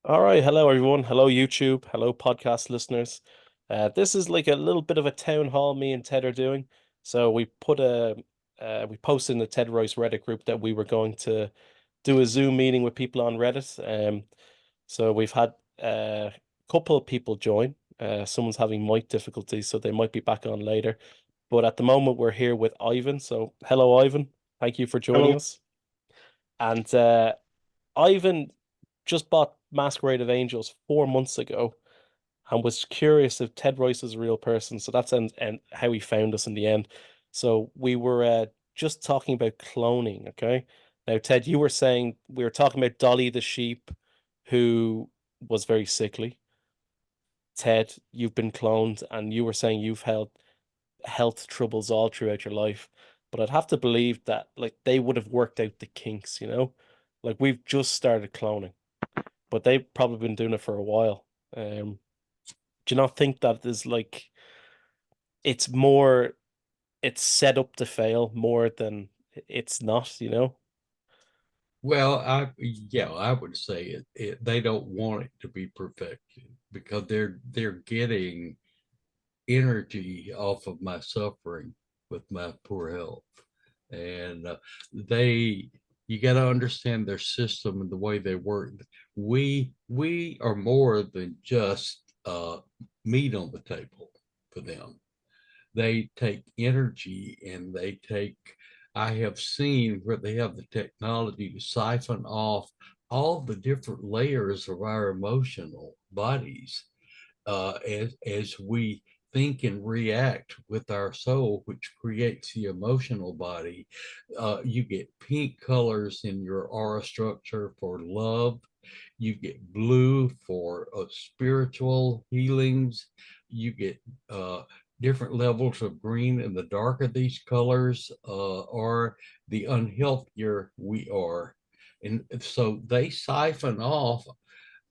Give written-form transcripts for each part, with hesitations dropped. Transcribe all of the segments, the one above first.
All right, hello everyone. Hello YouTube. Hello podcast listeners. This is like a little bit of a town hall me and Ted are doing. So we posted in the Ted Royce Reddit group that we were going to do a Zoom meeting with people on Reddit. So we've had a couple of people join. Someone's having mic difficulties, so they might be back on later. But at the moment, we're here with Ivan. So hello, Ivan. Thank you for joining Hello. us. And Ivan just bought Masquerade of Angels 4 months ago and was curious if Ted Royce is a real person. So that's and how he found us in the end. So we were just talking about cloning. Okay. Now, Ted, you were saying we were talking about Dolly the sheep, who was very sickly. Ted, you've been cloned, and you were saying you've had health troubles all throughout your life. But I'd have to believe that like they would have worked out the kinks, you know? Like we've just started cloning, but they've probably been doing it for a while. Do you not think that is like it's more it's set up to fail more than it's not, you know? Well, I would say they don't want it to be perfected because they're getting energy off of my suffering with my poor health, and they you got to understand their system and the way they work. We are more than just meat on the table for them. They take energy and they take, I have seen where they have the technology to siphon off all the different layers of our emotional bodies as we think and react with our soul, which creates the emotional body. You get pink colors in your aura structure for love. You get blue for spiritual healings. You get different levels of green, and the darker these colors are, the unhealthier we are. And so they siphon off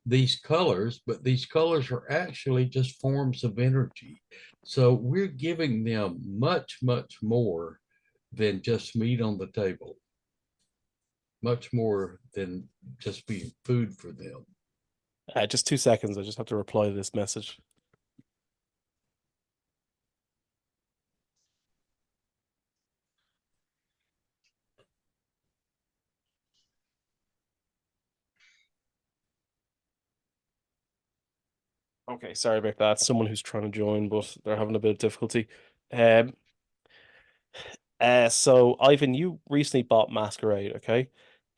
these colors, but these colors are actually just forms of energy. So we're giving them much, much more than just meat on the table, much more than just being food for them. Just 2 seconds. I just have to reply to this message. Okay, sorry about that. Someone who's trying to join, but they're having a bit of difficulty. Um, so Ivan, you recently bought Masquerade, okay?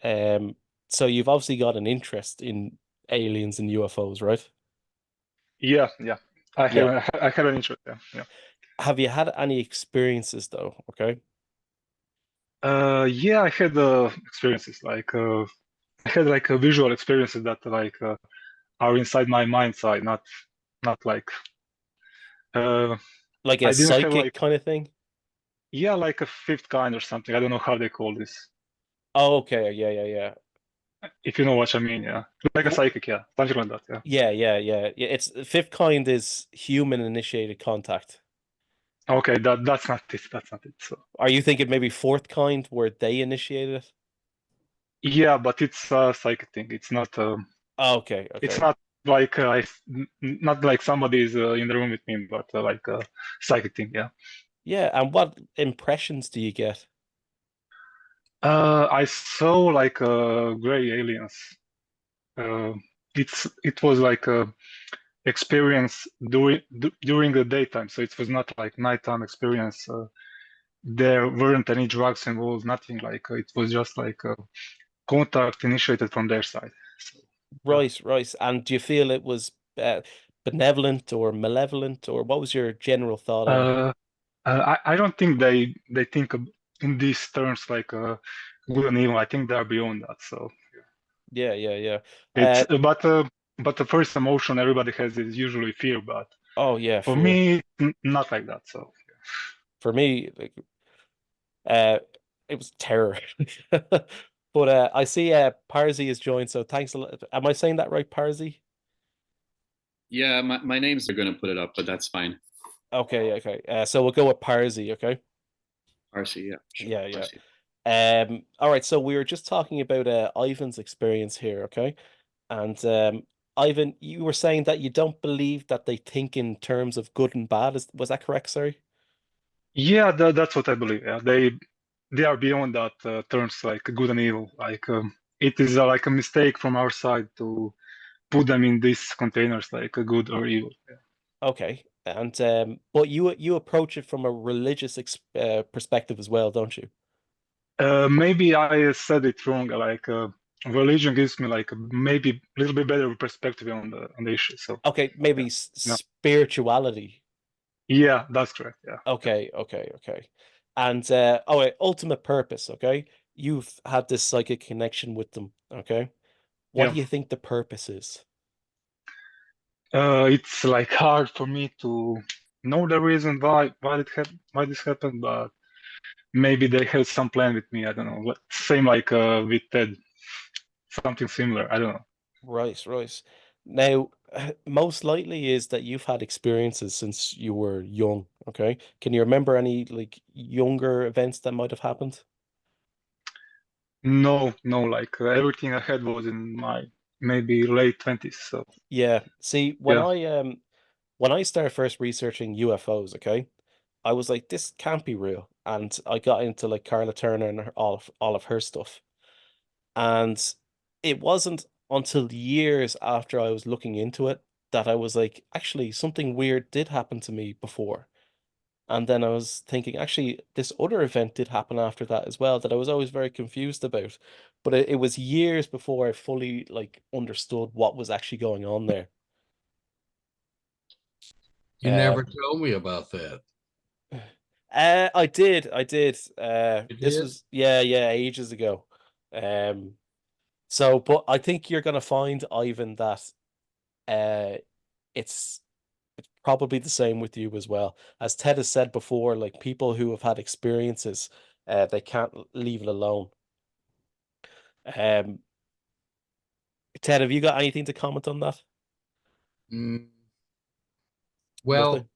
Um, so you've obviously got an interest in aliens and UFOs, right? Yeah. I have Yeah. I have an interest. Yeah. Have you had any experiences though? Okay. Yeah, I had experiences I had like visual experiences that are inside my mind's eye, not like uh Like a I didn't have psychic like kind of thing? yeah, like a fifth kind or something. I don't know how they call this. Oh, okay. Yeah, yeah, yeah. If you know what I mean, yeah. Like a Wh- psychic, yeah. Something like that, yeah. Yeah, yeah, yeah. Yeah, it's fifth kind is human initiated contact. Okay, that's not it. That's not it. So Are you thinking maybe fourth kind where they initiated it? yeah, but it's a psychic thing. Oh, okay, It's okay. not like not like somebody is in the room with me, but like a psychic thing, yeah. Yeah, and what impressions do you get? I saw like gray aliens. Uh, it was like a experience during the daytime, so it was not like nighttime experience. There weren't any drugs involved, nothing like it was just like contact initiated from their side. So, yeah. Right, right. And do you feel it was benevolent or malevolent, or what was your general thought on it? Uh, I don't think they think in these terms like good and evil. I think they're beyond that. So Yeah, yeah, yeah. it's Uh, but the first emotion everybody has is usually fear. But oh yeah, for fear. me, not like that. So For me, like uh it was terror. But I see Parsi is joined, so thanks a lot. Am I saying that right, Parsi? Yeah, my name's are gonna put it up, but that's fine. Okay, okay. So we'll go with Parsi, okay? RC, yeah, sure. Yeah, yeah. RC. All right, so we were just talking about Ivan's experience here, okay? And Ivan, you were saying that you don't believe that they think in terms of good and bad. Was that correct? Sorry. Yeah, that's what I believe. Yeah, they are beyond that terms like good and evil. Like it is like a mistake from our side to put them in these containers like a good or evil. Okay. And but you approach it from a religious perspective as well, don't you? Maybe I said it wrong. Like religion gives me like maybe a little bit better perspective on the issue. So Okay, maybe yeah, no, spirituality. yeah, that's correct. Yeah, yeah, Okay, okay, okay. And oh wait, ultimate purpose, okay? You've had this psychic connection with them, okay? What yeah. do you think the purpose is? It's like hard for me to know the reason why this happened, but maybe they had some plan with me. I don't know. Same like with Ted, something similar. I don't know. Right, right. Now, most likely is that you've had experiences since you were young, okay? Can you remember any like younger events that might have happened? No, no. Like everything I had was in my maybe late 20s. So Yeah. See, yeah, when I started first researching UFOs, okay, I was like, this can't be real. And I got into like Carla Turner and all of her stuff. And it wasn't until years after I was looking into it that I was like, actually, something weird did happen to me before. And then I was thinking, actually, this other event did happen after that as well that I was always very confused about. But it was years before I fully like understood what was actually going on there. You never Um, told me about that. I did, I did. You This did? was yeah, ages ago. Um, so, but I think you're gonna find, Ivan, that uh, it's probably the same with you as well. As Ted has said before, like people who have had experiences, they can't leave it alone. Um, Ted, have you got anything to comment on that? Mm, Nothing.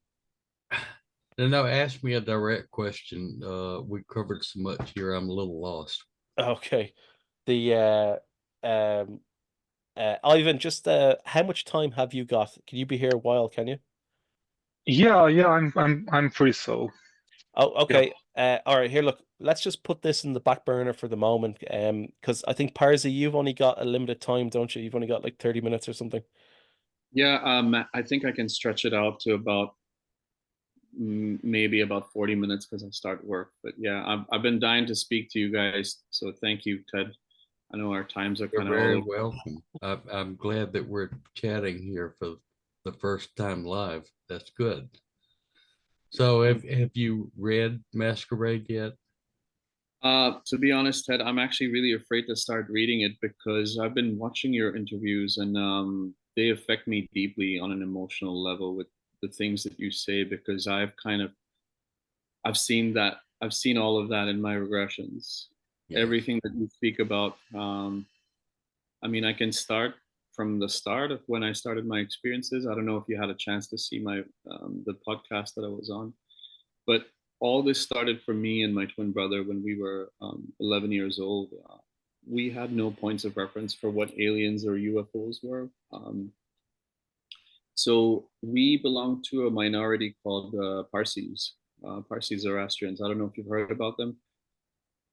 well, no, ask me a direct question. We covered so much here, I'm a little lost. Okay. The um Ivan, just how much time have you got? Can you be here a while, can you? yeah, yeah. I'm free. So Oh, yeah, okay. All right, here, look, let's just put this in the back burner for the moment. Because I think Parsi, you've only got a limited time, don't you? You've only got like 30 minutes or something. Yeah, I think I can stretch it out to about maybe about 40 minutes because I start work. But yeah, I've been dying to speak to you guys. So thank you, Ted. I know our times are You're kind of all very over. welcome. I'm glad that we're chatting here for the first time live. That's good. So have you read Masquerade yet? To be honest, Ted, I'm actually really afraid to start reading it because I've been watching your interviews and they affect me deeply on an emotional level with the things that you say because I've seen all of that in my regressions. Yes. Everything that you speak about. I mean, I can start from the start of when I started my experiences. I don't know if you had a chance to see my the podcast that I was on, but all this started for me and my twin brother when we were 11 years old. We had no points of reference for what aliens or UFOs were. So we belong to a minority called Parsis. Parsi Zoroastrians. I don't know if you've heard about them,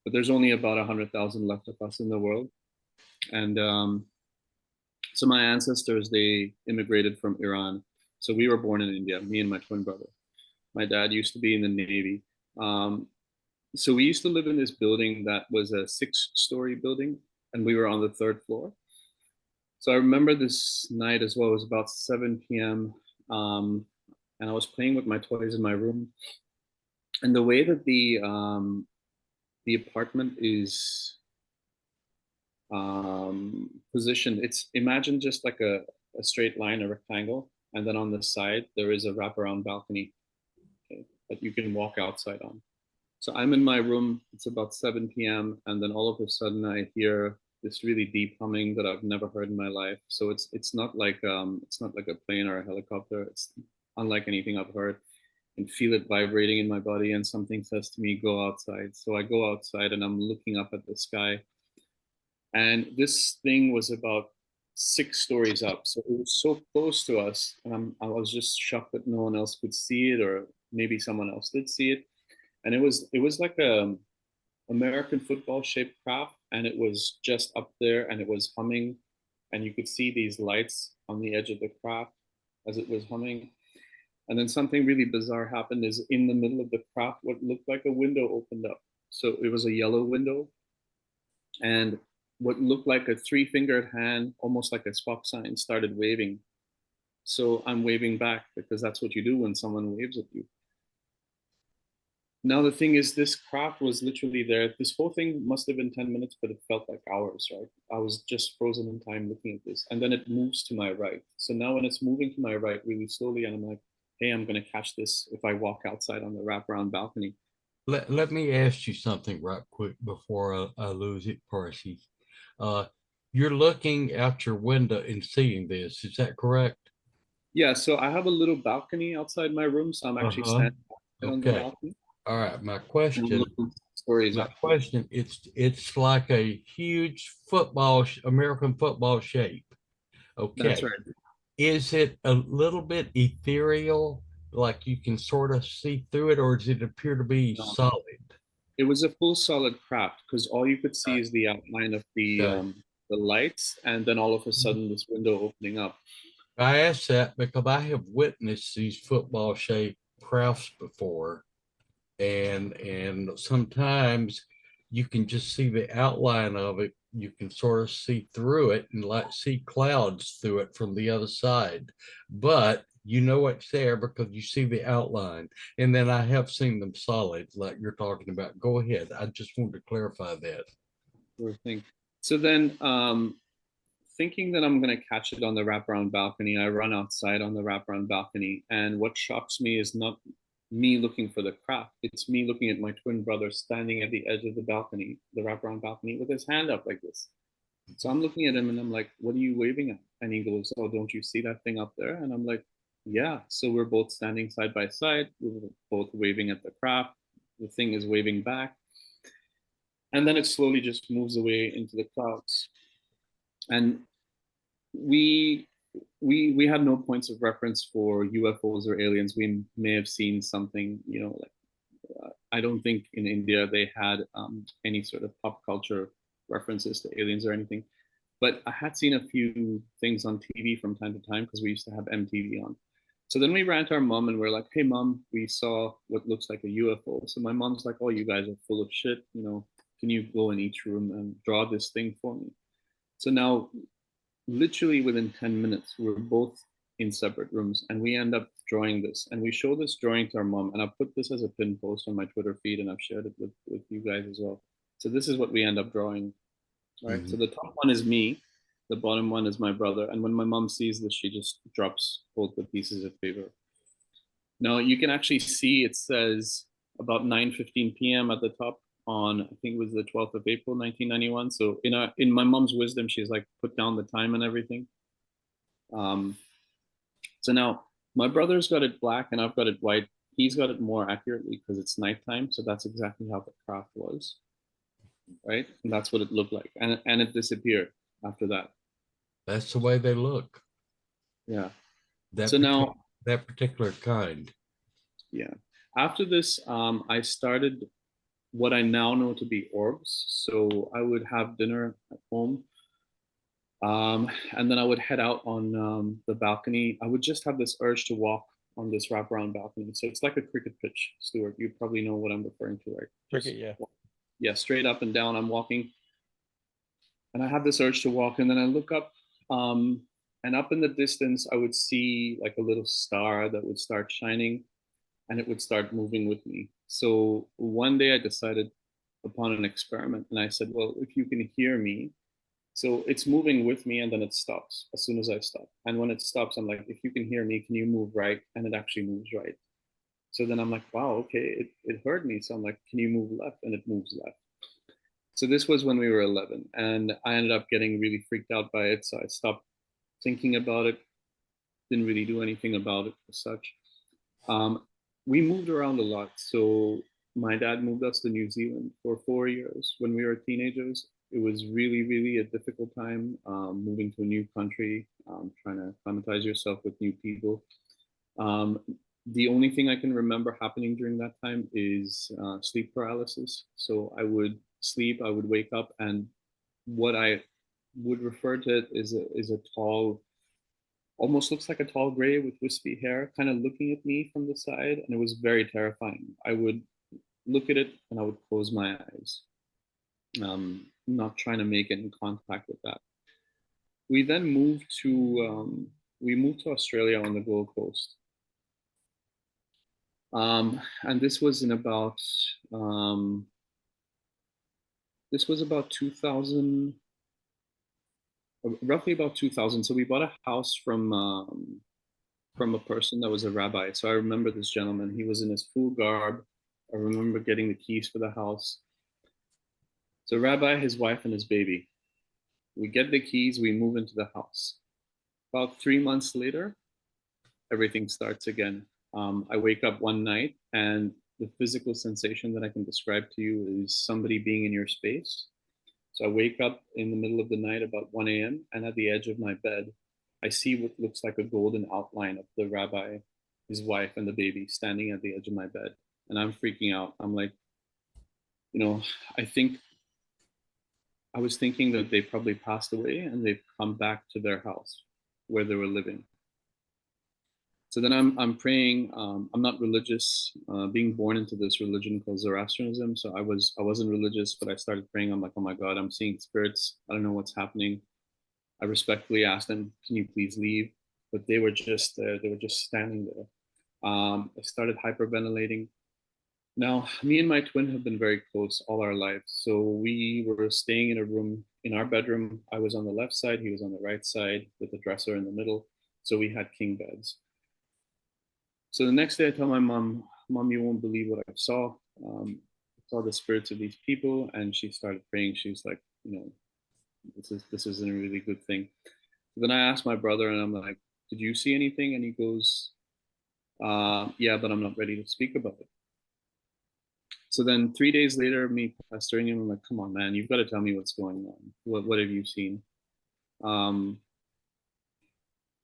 but there's only about 100,000 left of us in the world. And so my ancestors, they immigrated from Iran. So we were born in India, me and my twin brother. My dad used to be in the Navy. Um, so we used to live in this building that was a 6-story building, and we were on the third floor. So I remember this night as well. It was about 7 p.m. And I was playing with my toys in my room. And the way that the apartment is positioned, it's imagine just like a straight line, a rectangle, and then on the side there is a wraparound balcony, okay, that you can walk outside on. So I'm in my room. It's about 7 p.m. and then all of a sudden I hear this really deep humming that I've never heard in my life. So it's not like a plane or a helicopter. It's unlike anything I've heard. And feel it vibrating in my body. And something says to me, "Go outside." So I go outside and I'm looking up at the sky. And this thing was about 6 stories up. So it was so close to us. And I was just shocked that no one else could see it, or maybe someone else did see it. And it was like a American football shaped craft, and it was just up there and it was humming, and you could see these lights on the edge of the craft as it was humming. And then something really bizarre happened is in the middle of the craft, what looked like a window opened up. So it was a yellow window, and what looked like a 3-fingered hand, almost like a stop sign, started waving. So I'm waving back because that's what you do when someone waves at you. Now the thing is, this craft was literally there. This whole thing must have been 10 minutes, but it felt like hours, right? I was just frozen in time looking at this. And then it moves to my right. So now when it's moving to my right really slowly, and I'm like, hey, I'm gonna catch this if I walk outside on the wraparound balcony. Let me ask you something right quick before I lose it, Parsi. Uh, you're looking out your window and seeing this, is that correct? Yeah, so I have a little balcony outside my room, so I'm actually Uh-huh. standing on the Okay. balcony. All right. And I'm looking stories My up. question, it's like a huge American football shape. That's Okay. right. Is it a little bit ethereal, like you can sort of see through it, or does it appear to be No, solid? it was a full solid craft because all you could see Okay. is the outline of Okay. the lights, and then all of a sudden this window opening up. I ask that because I have witnessed these football shaped crafts before, and sometimes you can just see the outline of it. You can sort of see through it and like see clouds through it from the other side, but you know it's there because you see the outline. And then I have seen them solid, like you're talking about. Go ahead. I just wanted to clarify that. Sort of thing. So then, thinking that I'm gonna catch it on the wraparound balcony, I run outside on the wraparound balcony, and what shocks me is not me looking for the craft. It's me looking at my twin brother standing at the edge of the balcony, the wraparound balcony, with his hand up like this. So I'm looking at him and I'm like, "What are you waving at?" And he goes, "Oh, don't you see that thing up there?" And I'm like, "Yeah." So we're both standing side by side. We're both waving at the craft. The thing is waving back, and then it slowly just moves away into the clouds. And we we had no points of reference for UFOs or aliens. We may have seen something, like I don't think in India they had any sort of pop culture references to aliens or anything. But I had seen a few things on TV from time to time because we used to have MTV on. So then we ran to our mom and we're like, "Hey, mom, we saw what looks like a UFO." So my mom's like, "Oh, you guys are full of shit. Can you go in each room and draw this thing for me?" So now, literally within 10 minutes, we're both in separate rooms and we end up drawing this. And we show this drawing to our mom. And I put this as a pin post on my Twitter feed and I've shared it with you guys as well. So this is what we end up drawing. Right. So Mhm. the top one is me, the bottom one is my brother. And when my mom sees this, she just drops both the pieces of paper. Now you can actually see it says about 9:15 p.m. at the top on, I think it was the 12th of April, 1991. So in my mom's wisdom, she's like put down the time and everything. Um, so now my brother's got it black and I've got it white. He's got it more accurately because it's nighttime. So that's exactly how the craft was, right? And that's what it looked like. And it disappeared after that. That's the way they look. Yeah. That So now, that particular kind. yeah. After this, I started what I now know to be orbs. So I would have dinner at home. And then I would head out on the balcony. I would just have this urge to walk on this wraparound balcony. So it's like a cricket pitch, Stuart. You probably know what I'm referring to, right? Cricket, yeah. Yeah, straight up and down. I'm walking, and I have this urge to walk, and then I look up, and up in the distance, I would see like a little star that would start shining, and it would start moving with me. So one day I decided upon an experiment, and I said, well, if you can hear me, so it's moving with me and then it stops as soon as I stop. And when it stops, I'm like, if you can hear me, can you move right? And it actually moves right. So then I'm like, wow, okay, it heard me. So I'm like, can you move left? And it moves left. So this was when we were 11. And I ended up getting really freaked out by it. So I stopped thinking about it, didn't really do anything about it as such. We moved around a lot. So my dad moved us to New Zealand for 4 years when we were teenagers. It was really, really a difficult time, moving to a new country, trying to acclimatize yourself with new people. Um, the only thing I can remember happening during that time is sleep paralysis. So I would sleep, I would wake up, and what I would refer to it is a tall, almost looks like a tall gray with wispy hair, kind of looking at me from the side, and it was very terrifying. I would look at it and I would close my eyes, not trying to make any contact with that. We then moved to Australia on the Gold Coast, and this was about 2000, roughly about 2000. So we bought a house from a person that was a rabbi. So I remember this gentleman. He was in his full garb. I remember getting the keys for the house. So rabbi, his wife, and his baby. We get the keys. We move into the house. About 3 months later, everything starts again. I wake up one night, and the physical sensation that I can describe to you is somebody being in your space. So I wake up in the middle of the night about 1 a.m. and at the edge of my bed, I see what looks like a golden outline of the rabbi, his wife, and the baby standing at the edge of my bed. And I'm freaking out. I'm like, I think I was thinking that they probably passed away and they've come back to their house where they were living. So then I'm praying. I'm not religious. Being born into this religion called Zoroastrianism, so I wasn't religious, but I started praying. I'm like, oh my God, I'm seeing spirits. I don't know what's happening. I respectfully asked them, can you please leave? But they were just there. They were just standing there. I started hyperventilating. Now, me and my twin have been very close all our lives. So we were staying in a room in our bedroom. I was on the left side, he was on the right side with a dresser in the middle. So we had king beds. So the next day, I tell my mom, "Mom, you won't believe what I saw. I saw the spirits of these people," and she started praying. She was like, this isn't a really good thing." So then I asked my brother, and I'm like, "Did you see anything?" And he goes, "Yeah, but I'm not ready to speak about it." So then 3 days later, me pestering him, I'm like, "Come on, man, you've got to tell me what's going on. What have you seen?" Um,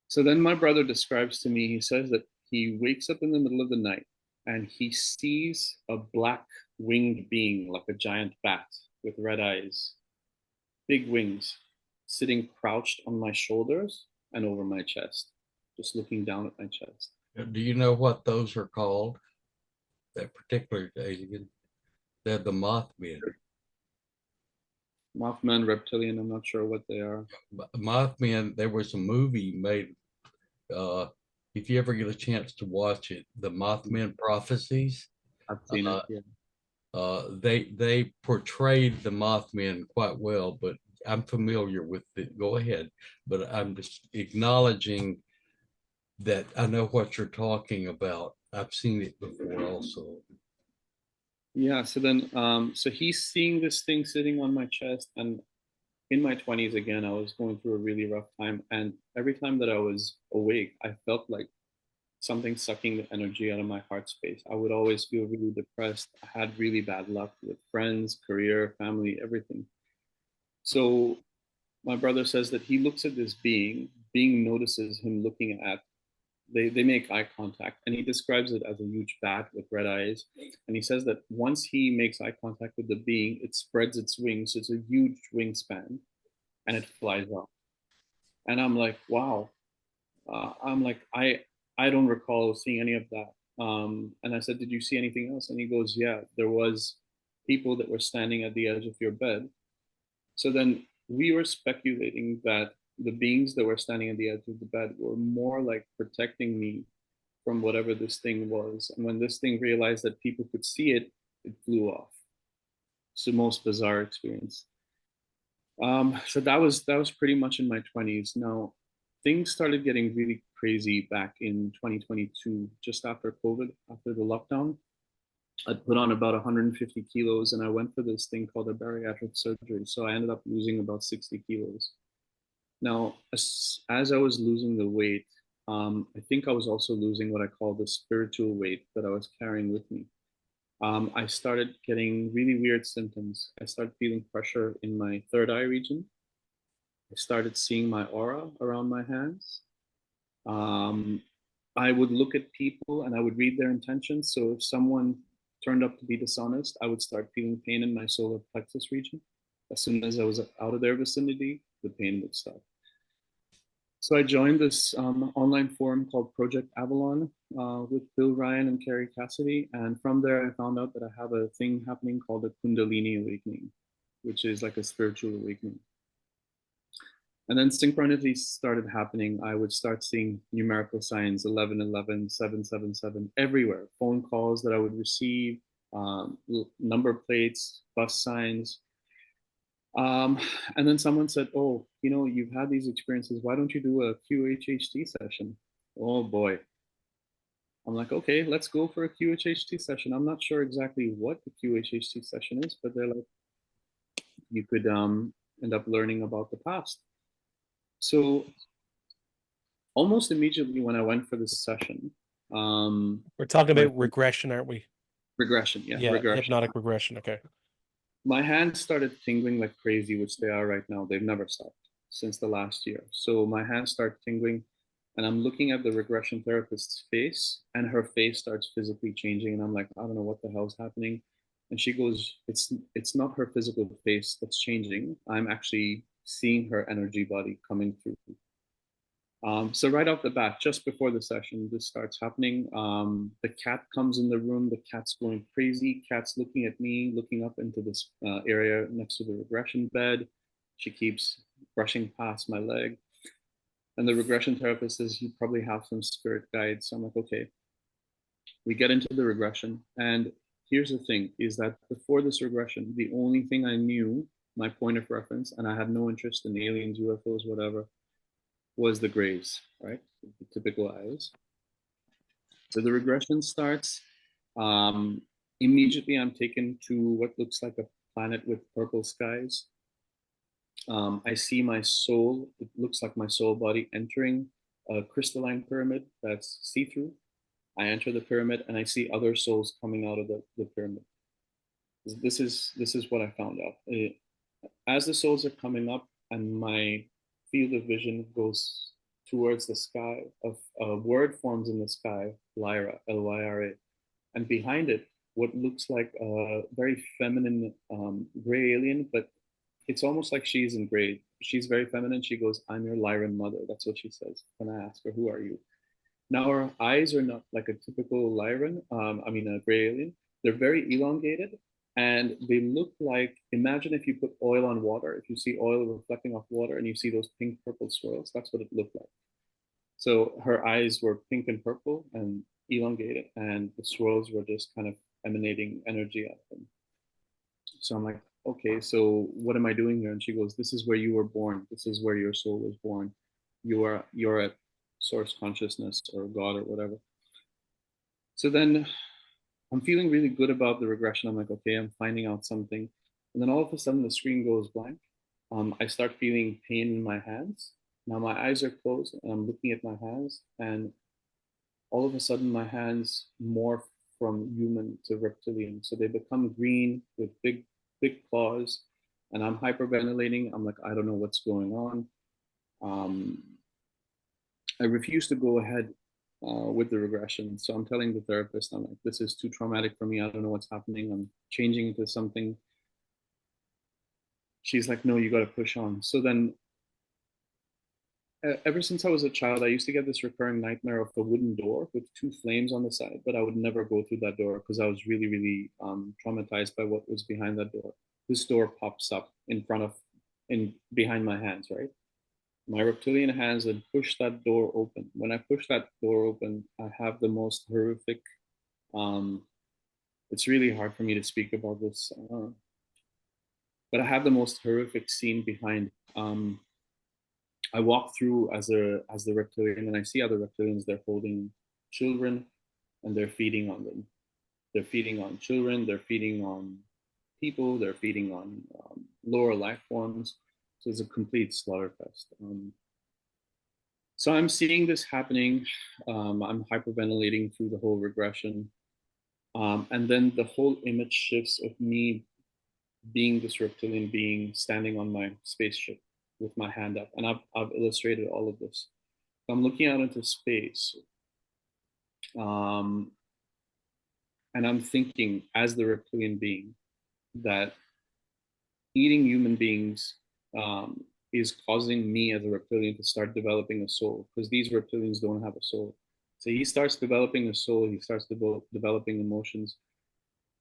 So then my brother describes to me, he says that he wakes up in the middle of the night and he sees a black winged being, like a giant bat with red eyes, big wings, sitting crouched on my shoulders and over my chest, just looking down at my chest. Do you know what those are called? That particular alien? They're the Mothman. Mothman, reptilian, I'm not sure what they are. Mothman, there was a movie made, if you ever get a chance to watch it, the Mothman Prophecies. I've seen it, yeah. They portrayed the Mothman quite well, but I'm familiar with it. Go ahead, but I'm just acknowledging that I know what you're talking about. I've seen it before also. Yeah, so then, so he's seeing this thing sitting on my chest, and in my 20s again, I was going through a really rough time, and every time that I was awake, I felt like something sucking the energy out of my heart space. I would always feel really depressed. I had really bad luck with friends, career, family, everything. So my brother says that he looks at this being notices him looking at, they make eye contact, and he describes it as a huge bat with red eyes. And he says that once he makes eye contact with the being, it spreads its wings. So it's a huge wingspan and it flies off. And I'm like, wow. I'm like, I don't recall seeing any of that. And I said, did you see anything else? And he goes, yeah, there was people that were standing at the edge of your bed. So then we were speculating that the beings that were standing at the edge of the bed were more like protecting me from whatever this thing was. And when this thing realized that people could see it, it flew off. It's the most bizarre experience. So that was pretty much in my 20s. Now, things started getting really crazy back in 2022, just after COVID, after the lockdown. I put on about 150 kilos and I went for this thing called a bariatric surgery. So I ended up losing about 60 kilos. Now, as I was losing the weight, I think I was also losing what I call the spiritual weight that I was carrying with me. I started getting really weird symptoms. I started feeling pressure in my third eye region. I started seeing my aura around my hands. Um, I would look at people and I would read their intentions. So if someone turned up to be dishonest, I would start feeling pain in my solar plexus region. As soon as I was out of their vicinity, the pain would stop. So I joined this online forum called Project Avalon with Bill Ryan and Carrie Cassidy. And from there, I found out that I have a thing happening called a Kundalini awakening, which is like a spiritual awakening. And then synchronicities started happening. I would start seeing numerical signs 1111, 777 everywhere, phone calls that I would receive, number plates, bus signs. And then someone said, oh, you know, you've had these experiences. Why don't you do a QHHT session? Oh boy. I'm like, okay, let's go for a QHHT session. I'm not sure exactly what the QHHT session is, but they're like, you could end up learning about the past. So almost immediately when I went for this session, We're talking about regression, aren't we? regression, yeah, Yeah, regression. hypnotic regression. Okay. My hands started tingling like crazy, which they are right now. They've never stopped since the last year. So my hands start tingling, and I'm looking at the regression therapist's face, and her face starts physically changing, and I'm like, I don't know what the hell's happening. And she goes, it's not her physical face that's changing. I'm actually seeing her energy body coming through. So right off the bat, just before the session, this starts happening. The cat comes in the room. The cat's going crazy. Cat's looking at me, looking up into this area next to the regression bed. She keeps brushing past my leg. And the regression therapist says, you probably have some spirit guides. So I'm like, okay. We get into the regression. And here's the thing, is that before this regression, the only thing I knew, my point of reference, and I had no interest in aliens, UFOs, whatever, was the grays, right? The typical eyes. So the regression starts. Um, Immediately, I'm taken to what looks like a planet with purple skies. I see my soul, it looks like my soul body entering a crystalline pyramid that's see-through. I enter the pyramid and I see other souls coming out of the pyramid. This is what I found out. As the souls are coming up and my field of vision goes towards the sky, a word forms in the sky, Lyra, Lyra, and behind it, what looks like a very feminine gray alien, but it's almost like she's in gray. She's very feminine. She goes, I'm your Lyran mother. That's what she says when I ask her, who are you? Now, her eyes are not like a typical Lyran, a gray alien. They're very elongated and they look like, imagine if you put oil on water, if you see oil reflecting off water and you see those pink purple swirls, that's what it looked like. So her eyes were pink and purple and elongated, and the swirls were just kind of emanating energy out of them. So I'm like, okay, so what am I doing here? And she goes, this is where you were born. This is where your soul was born. You're a source consciousness or God or whatever. So then I'm feeling really good about the regression. I'm like, okay, I'm finding out something. And then all of a sudden the screen goes blank. I start feeling pain in my hands. Now my eyes are closed and I'm looking at my hands, and all of a sudden my hands morph from human to reptilian. So they become green with big, big claws, and I'm hyperventilating. I'm like, I don't know what's going on. I refuse to go ahead with the regression. So I'm telling the therapist, I'm like, this is too traumatic for me. I don't know what's happening. I'm changing into something. She's like, no, you got to push on. So then ever since I was a child, I used to get this recurring nightmare of a wooden door with two flames on the side, but I would never go through that door because I was really, really traumatized by what was behind that door. This door pops up behind my hands, right? My reptilian hands and push that door open. When I push that door open, I have the most horrific, it's really hard for me to speak about this, but I have the most horrific scene behind. I walk through as the reptilian and I see other reptilians. They're holding children and they're feeding on them. They're feeding on children. They're feeding on people. They're feeding on lower life forms. So it's a complete slaughter fest. So I'm seeing this happening. I'm hyperventilating through the whole regression. And then the whole image shifts of me being this reptilian being standing on my spaceship with my hand up. And I've illustrated all of this. I'm looking out into space. And I'm thinking, as the reptilian being, that eating human beings is causing me as a reptilian to start developing a soul, because these reptilians don't have a soul. So he starts developing a soul, he starts developing emotions.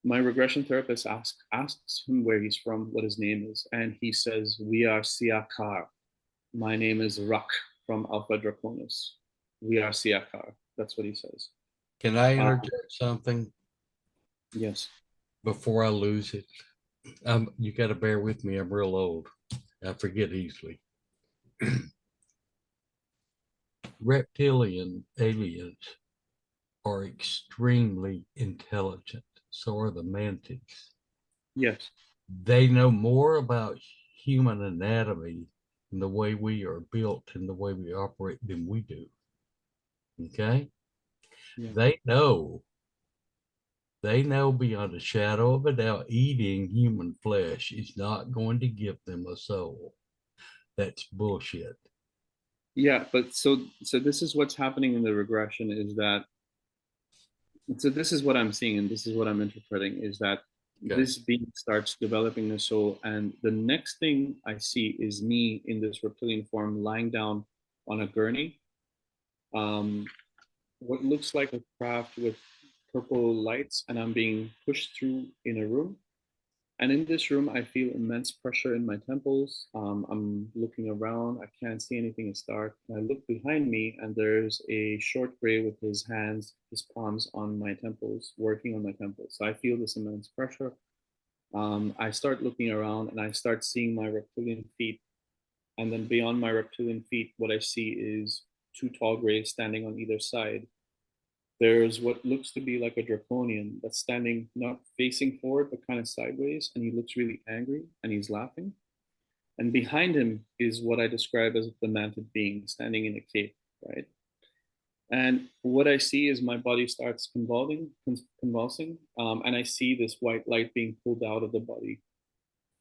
My regression therapist asks him where he's from, what his name is, and he says, "We are Siakar. My name is Rak from Alpha Draconis. We are Siakar." That's what he says. Can I interject something Yes. before I lose it? You got to bear with me. I'm real old. I forget easily. Reptilian aliens are extremely intelligent. So are the mantids. Yes. They know more about human anatomy and the way we are built and the way we operate than we do. Okay? Yeah. They know beyond a shadow of a doubt eating human flesh is not going to give them a soul. That's bullshit. Yeah, but so this is what's happening in the regression, is that, so this is what I'm seeing and this is what I'm interpreting, is that this being starts developing the soul, and the next thing I see is me in this reptilian form lying down on a gurney, what looks like a craft with purple lights, and I'm being pushed through in a room. And in this room, I feel immense pressure in my temples. I'm looking around. I can't see anything. It's dark. I look behind me, and there's a short gray with his hands, his palms on my temples, working on my temples. So I feel this immense pressure. I start looking around, and I start seeing my reptilian feet. And then beyond my reptilian feet, what I see is two tall grays standing on either side. There's what looks to be like a draconian that's standing not facing forward, but kind of sideways, and he looks really angry and he's laughing. And behind him is what I describe as the mantid being standing in a cape, right? And what I see is my body starts convulsing, and I see this white light being pulled out of the body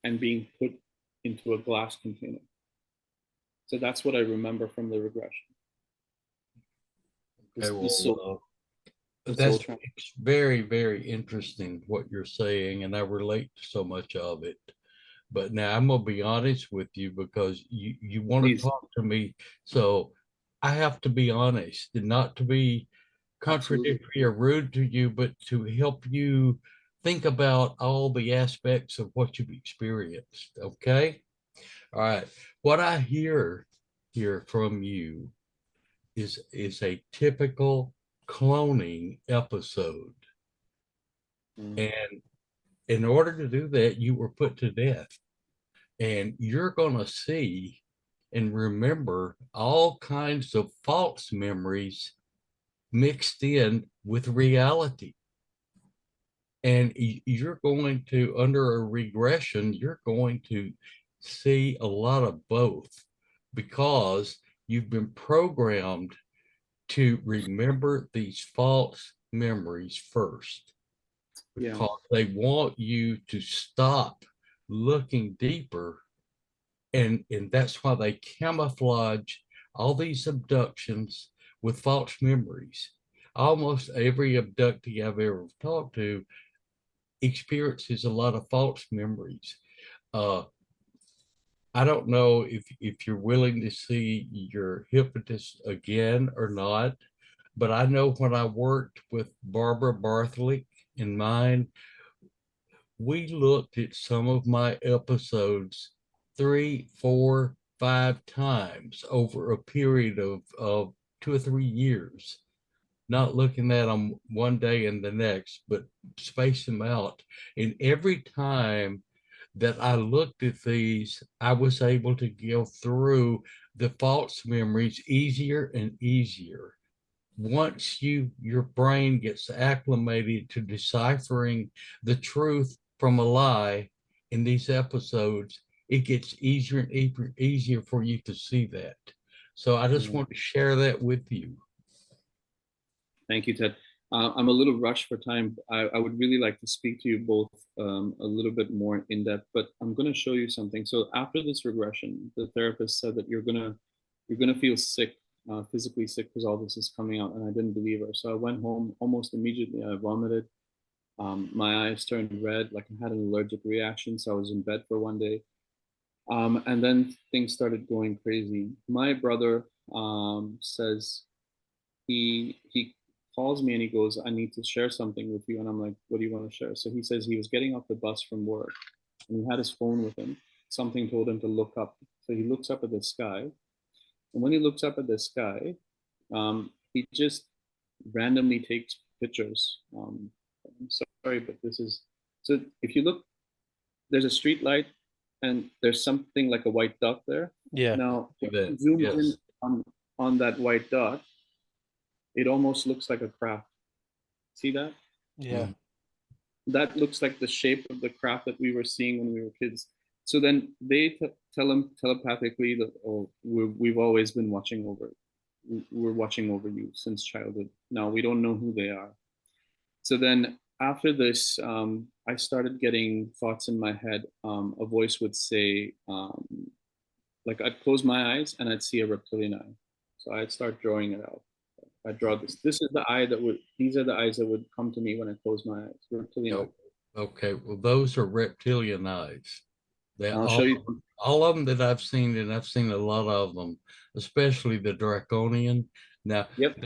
and being put into a glass container. So that's what I remember from the regression. Okay, well, that's very, very interesting what you're saying, and I relate to so much of it. But now I'm gonna be honest with you, because you want to talk to me, so I have to be honest, and not to be contradictory or rude to you, but to help you think about all the aspects of what you've experienced. Okay. All right. What I hear here from you is a typical cloning episode. And in order to do that, you were put to death. And you're going to see and remember all kinds of false memories mixed in with reality. And you're going to, under a regression, you're going to see a lot of both, because you've been programmed to remember these false memories first, because they want you to stop looking deeper. And that's why they camouflage all these abductions with false memories. Almost every abductee I've ever talked to experiences a lot of false memories. I don't know if you're willing to see your hypnotist again or not, but I know when I worked with Barbara Barthlick in mine, we looked at some of my episodes 3, 4, 5 times over a period of 2 or 3 years, not looking at them one day and the next, but space them out. And every time that I looked at these, I was able to go through the false memories easier and easier. Once your brain gets acclimated to deciphering the truth from a lie in these episodes, it gets easier and easier for you to see that. So I just want to share that with you. Thank you, Ted. I'm a little rushed for time. I would really like to speak to you both a little bit more in depth, but I'm going to show you something. So after this regression, the therapist said that you're gonna feel sick, physically sick, because all this is coming out, and I didn't believe her. So I went home almost immediately. I vomited. My eyes turned red, like I had an allergic reaction. So I was in bed for one day. And then things started going crazy. My brother says he calls me and he goes, I need to share something with you. And I'm like, what do you want to share? So he says he was getting off the bus from work and he had his phone with him. Something told him to look up. So he looks up at the sky. And when he looks up at the sky, he just randomly takes pictures. I'm sorry, but this is so if you look, there's a street light and there's something like a white dot there. Yeah. Now, if That, you zoom yes. in on that white dot, it almost looks like a craft. See that? Yeah. That looks like the shape of the craft that we were seeing when we were kids. So then they tell him telepathically that, oh, we've always been watching over, we're watching over you since childhood. Now we don't know who they are. So then after this, I started getting thoughts in my head. A voice would say, like I'd close my eyes and I'd see a reptilian eye. So I'd start drawing it out. I draw this. This is the eye that would. These are the eyes that would come to me when I close my eyes. Reptilian eye. Okay, well, those are reptilian eyes. They I'll show you. all of them that I've seen, and I've seen a lot of them, especially the draconian. Now, Yep.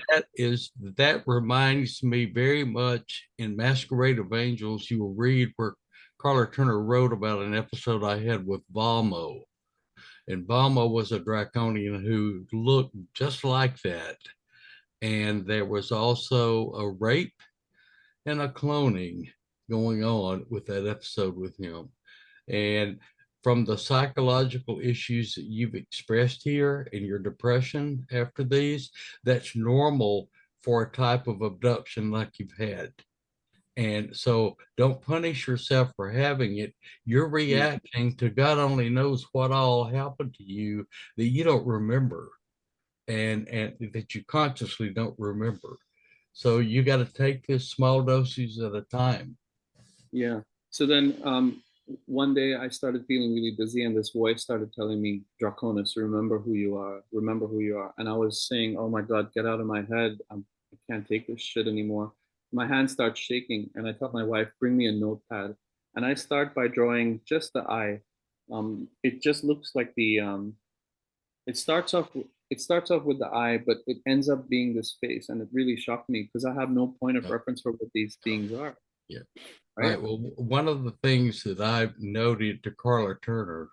that reminds me very much in Masquerade of Angels. You will read where Carla Turner wrote about an episode I had with Valmo, and Valmo was a draconian who looked just like that. And there was also a rape and a cloning going on with that episode with him. And from the psychological issues that you've expressed here in your depression after these, that's normal for a type of abduction like you've had. And so don't punish yourself for having it. You're reacting to God only knows what all happened to you that you don't remember and that you consciously don't remember. So you got to take this small doses at a time. Yeah. So then one day I started feeling really dizzy, and this voice started telling me, Draconis, remember who you are. Remember who you are. And I was saying, oh my God, get out of my head. I can't take this shit anymore. My hand starts shaking, and I tell my wife, bring me a notepad. And I start by drawing just the eye. It just looks like the it starts off with the eye, but it ends up being this face, and it really shocked me because I have no point of reference for what these beings are. Yeah. Right. Right. Well, one of the things that I've noted to Carla Turner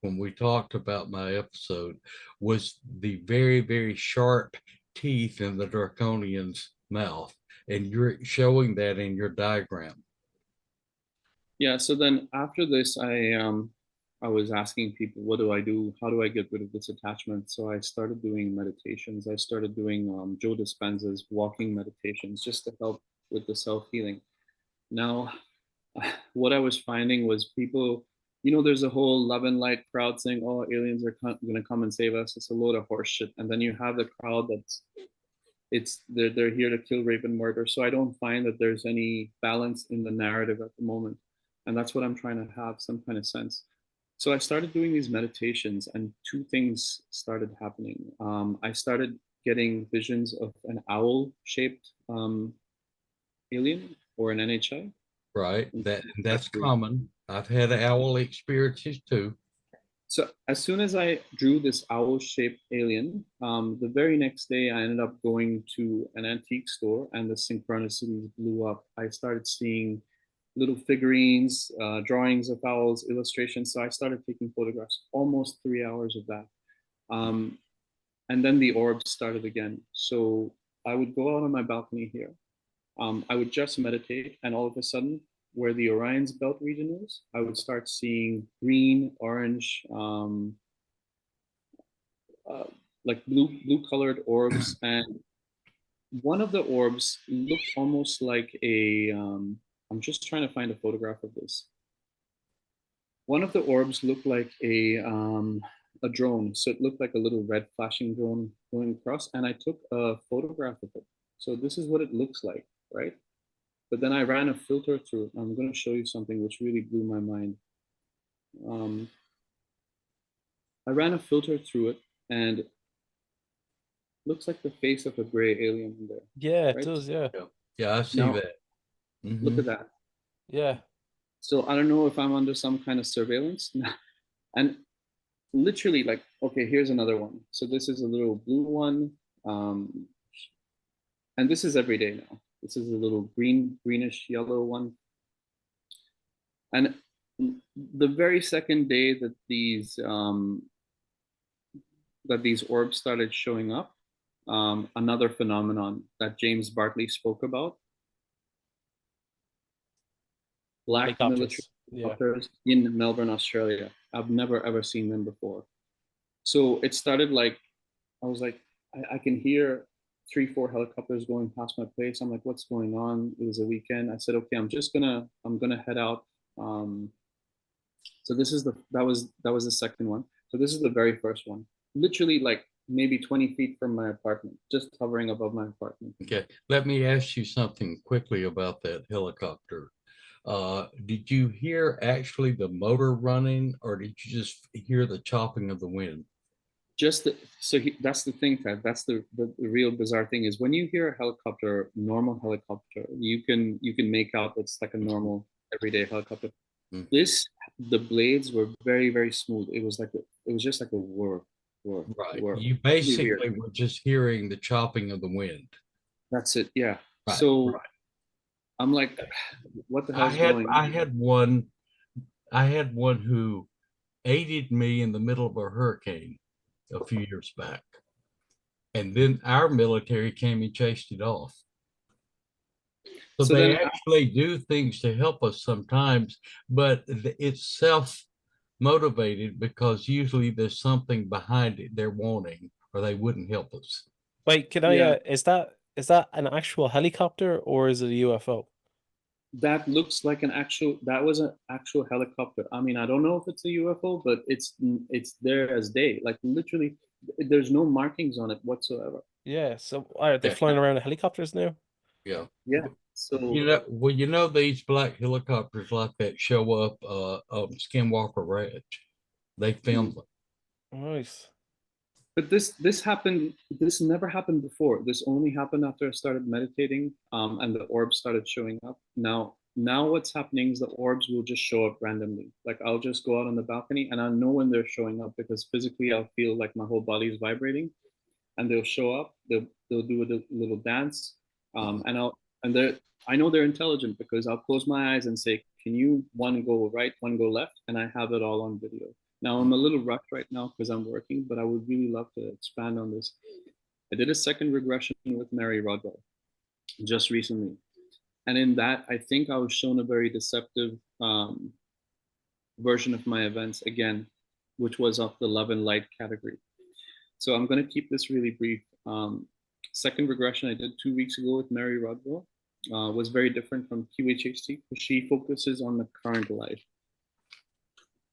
when we talked about my episode was the very, very sharp teeth in the draconian's mouth. And you're showing that in your diagram. Yeah. So then after this, I was asking people, what do I do? How do I get rid of this attachment? So I started doing meditations. I started doing Joe Dispenza's walking meditations just to help with the self healing. Now, what I was finding was people, there's a whole love and light crowd saying, "Oh, aliens are going to come and save us." It's a load of horse shit. And then you have the crowd they're here to kill, rape, and murder. So I don't find that there's any balance in the narrative at the moment, and that's what I'm trying to have some kind of sense. So I started doing these meditations, and two things started happening. I started getting visions of an owl-shaped alien or an NHI. Right. That's common. I've had owl experiences too. So as soon as I drew this owl-shaped alien, the very next day I ended up going to an antique store, and the synchronicities blew up. I started seeing little figurines, drawings of owls, illustrations. So I started taking photographs, almost 3 hours of that. And then the orbs started again. So I would go out on my balcony here. I would just meditate, and all of a sudden, where the Orion's belt region is, I would start seeing green, orange, like blue colored orbs. And one of the orbs looked almost like I'm just trying to find a photograph of this. One of the orbs looked like a drone. So it looked like a little red flashing drone going across, and I took a photograph of it. So this is what it looks like. right? But then I ran a filter through it. I'm going to show you something which really blew my mind. I ran a filter through it, and looks like the face of a gray alien in there, Yeah, it right? does. Yeah. Yeah, yeah, I see Now, that. look Mhm. at that. Yeah. So I don't know if I'm under some kind of surveillance. And literally, like, okay, here's another one. So this is a little blue one. Um, and this is every day now. This is a little greenish yellow one. And the very second day that these orbs started showing up, another phenomenon that James Bartley spoke about, black military Helicopters. Yeah. helicopters in Melbourne, Australia. I've never ever seen them before. So it started like, I was like, I can hear 3, 4 helicopters going past my place. I'm like, what's going on? It was a weekend. I said, okay, I'm gonna head out. Um, so this is that was the second one. So this is the very first one. Literally like maybe 20 feet from my apartment, just hovering above my apartment. Okay, let me ask you something quickly about that helicopter. Did you hear actually the motor running, or did you just hear the chopping of the wind? That's the thing, Ted. That's the real bizarre thing is when you hear a helicopter, normal helicopter, you can make out it's like a normal everyday helicopter. Mm. This, the blades were very, very smooth. It was just like a whir, whir, Right. whir. You Really weird. basically were just hearing the chopping of the wind. That's it. Yeah. Right, So right. I'm like, what the I hell's had going I on? had one I had one who aided me in the middle of a hurricane a few years back. And then our military came and chased it off. So So they then, actually do things to help us sometimes, but it's self motivated because usually there's something behind it they're wanting, or they wouldn't help us. Wait, can I yeah, is that an actual helicopter or is it a UFO? that was an actual helicopter. I mean, I don't know if it's a UFO, but it's there as day. Like literally, there's no markings on it whatsoever. Yeah, so are they Yeah, flying around in helicopters now? yeah. Yeah. So Well, these black helicopters like that show up Skinwalker Ranch. They film them. Nice. but this never happened before. This only happened after I started meditating, and the orbs started showing up. Now what's happening is the orbs will just show up randomly. Like I'll just go out on the balcony and I'll know when they're showing up because physically I'll feel like my whole body is vibrating, and they'll show up. They'll do a little dance, and I know they're intelligent because I'll close my eyes and say, "Can you one go right, one go left?" And I have it all on video. Now I'm a little rushed right now because I'm working, but I would really love to expand on this. I did a second regression with Mary Rodwell just recently, and in that I think I was shown a very deceptive version of my events again, which was of the love and light category. So I'm going to keep this really brief. Second regression I did 2 weeks ago with Mary Rodwell was very different from QHHT because she focuses on the current life.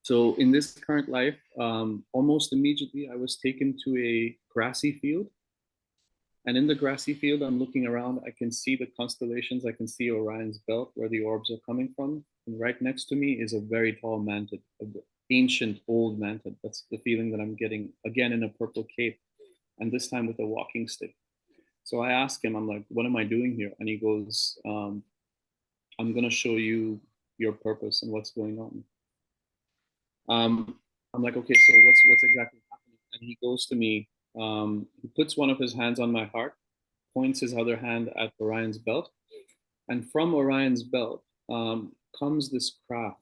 So in this current life, almost immediately I was taken to a grassy field. And in the grassy field, I'm looking around. I can see the constellations. I can see Orion's belt where the orbs are coming from. And right next to me is a very tall mantid, an ancient old mantid. That's the feeling that I'm getting again in a purple cape, and this time with a walking stick. So I ask him, I'm like, what am I doing here? And he goes, I'm going to show you your purpose and what's going on. I'm like, okay, so what's exactly happening? And he goes to me, he puts one of his hands on my heart, points his other hand at Orion's belt, and from Orion's belt comes this craft.